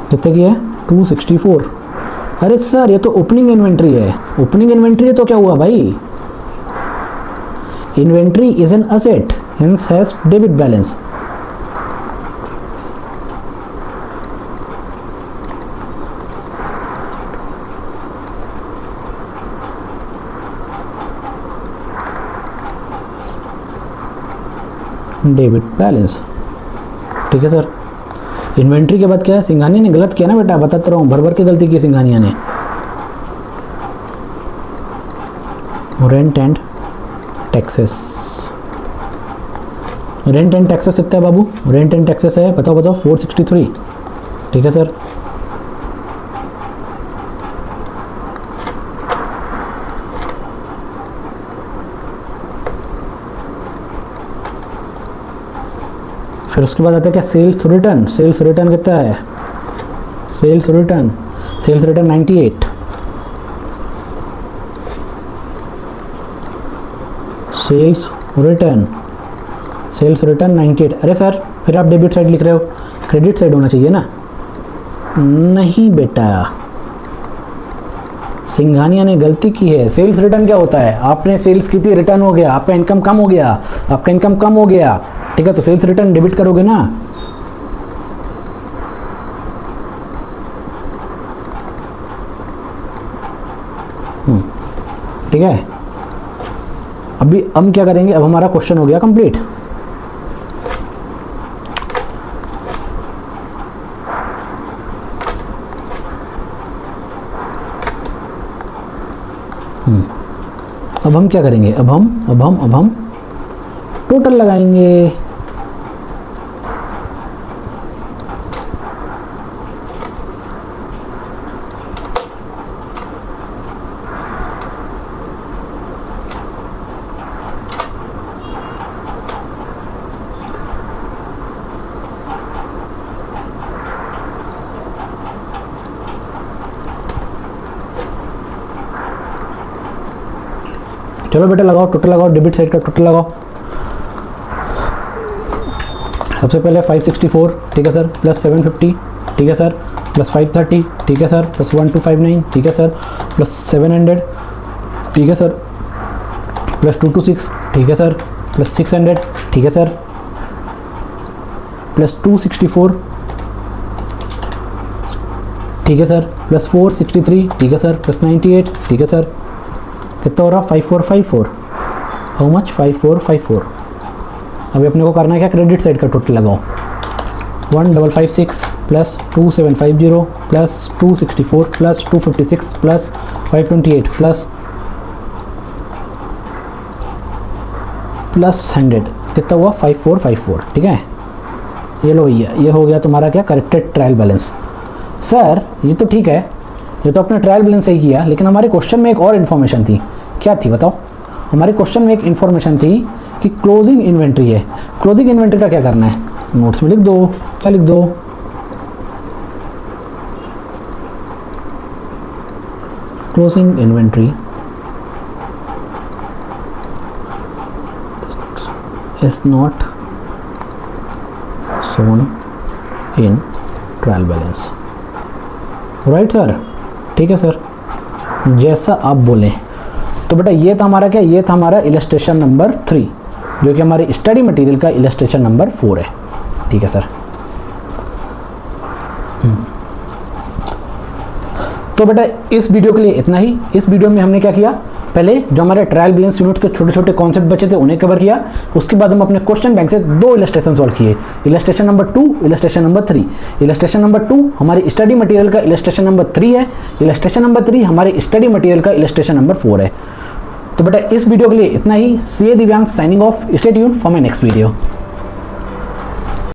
कितने की है 264। अरे सर ये तो ओपनिंग इन्वेंट्री है, ओपनिंग इन्वेंट्री है तो क्या हुआ भाई, inventory is an asset hence has debit balance. Debit balance ठीक है सर। इन्वेंट्री के बाद क्या है, सिंघानिया ने गलत किया ना बेटा, बताता रहा हूँ, भर भर के गलती की सिंघानिया ने। Rent and taxes, rent and taxes कितना है बाबू, रेंट एंड टैक्सेस है बताओ बताओ 463 ठीक है सर। फिर उसके बाद आता है क्या, सेल्स रिटर्न। सेल्स रिटर्न कितना है, सेल्स रिटर्न 98 सेल्स रिटर्न 98। अरे सर फिर आप डेबिट साइड लिख रहे हो, क्रेडिट साइड होना चाहिए ना। नहीं बेटा सिंघानिया ने गलती की है। सेल्स रिटर्न क्या होता है, आपने सेल्स की थी रिटर्न हो गया, आपका इनकम कम हो गया, आपका इनकम कम हो गया ठीक है, तो सेल्स रिटर्न डेबिट करोगे ना। ठीक है अभी हम क्या करेंगे, अब हमारा क्वेश्चन हो गया कंप्लीट। अब हम क्या करेंगे, अब हम टोटल लगाएंगे। चलो बेटा लगाओ टोटल, लगाओ डेबिट साइड का टोटल लगाओ। सबसे पहले 564 ठीक है सर, प्लस 750 ठीक है सर, प्लस 530 ठीक है सर, प्लस 1259 ठीक है सर, प्लस 700 ठीक है सर, प्लस 226 ठीक है सर, प्लस 600 ठीक है सर, प्लस 264, ठीक है सर, प्लस 463, ठीक है सर, प्लस 98, ठीक है सर, कितना हो रहा 5454, हाउ मच 5454। अभी अपने को करना है क्या, क्रेडिट साइड का टोटल लगाओ, 1556 plus 2750 plus 264 plus 256 plus 528 plus 100, कितना हुआ 5454, ठीक है। ये लो भैया, ये हो गया तुम्हारा क्या, करेक्टेड ट्रायल बैलेंस। सर ये तो ठीक है, ये तो अपने ट्रायल बैलेंस सही किया, लेकिन हमारे क्वेश्चन में एक और इन्फॉर्मेशन थी। क्या थी बताओ? हमारे क्वेश्चन में एक इन्फॉर्मेशन थी कि क्लोजिंग इन्वेंट्री है। क्लोजिंग इन्वेंट्री का क्या करना है, नोट्स में लिख दो। क्या लिख दो? Closing inventory is not shown in trial balance, right sir? ठीक है सर, जैसा आप बोलें। तो बेटा ये था हमारा क्या, ये था हमारा इलस्ट्रेशन नंबर 3, जो कि हमारी स्टडी मटेरियल का इलस्ट्रेशन नंबर 4 है। ठीक है सर। तो बेटा इस वीडियो के लिए इतना ही। इस वीडियो में हमने क्या किया, पहले जो हमारे ट्रायल बैलेंस यूनिट्स के छोटे छोटे कॉन्सेप्ट बचे थे उन्हें कवर किया। उसके बाद हम अपने क्वेश्चन बैंक से 2 इलस्ट्रेशन सॉल्व किए, illustration number 2, illustration number 3। Illustration number 2 हमारी स्टडी मटेरियल का इलस्ट्रेशन नंबर 3 है, इलस्ट्रेशन नंबर 3 हमारी स्टडी मटेरियल का इलस्ट्रेशन नंबर 4 है। तो बेटा इस वीडियो के लिए इतना ही। सी ए दिव्यांग signing off, stay tuned for my next video.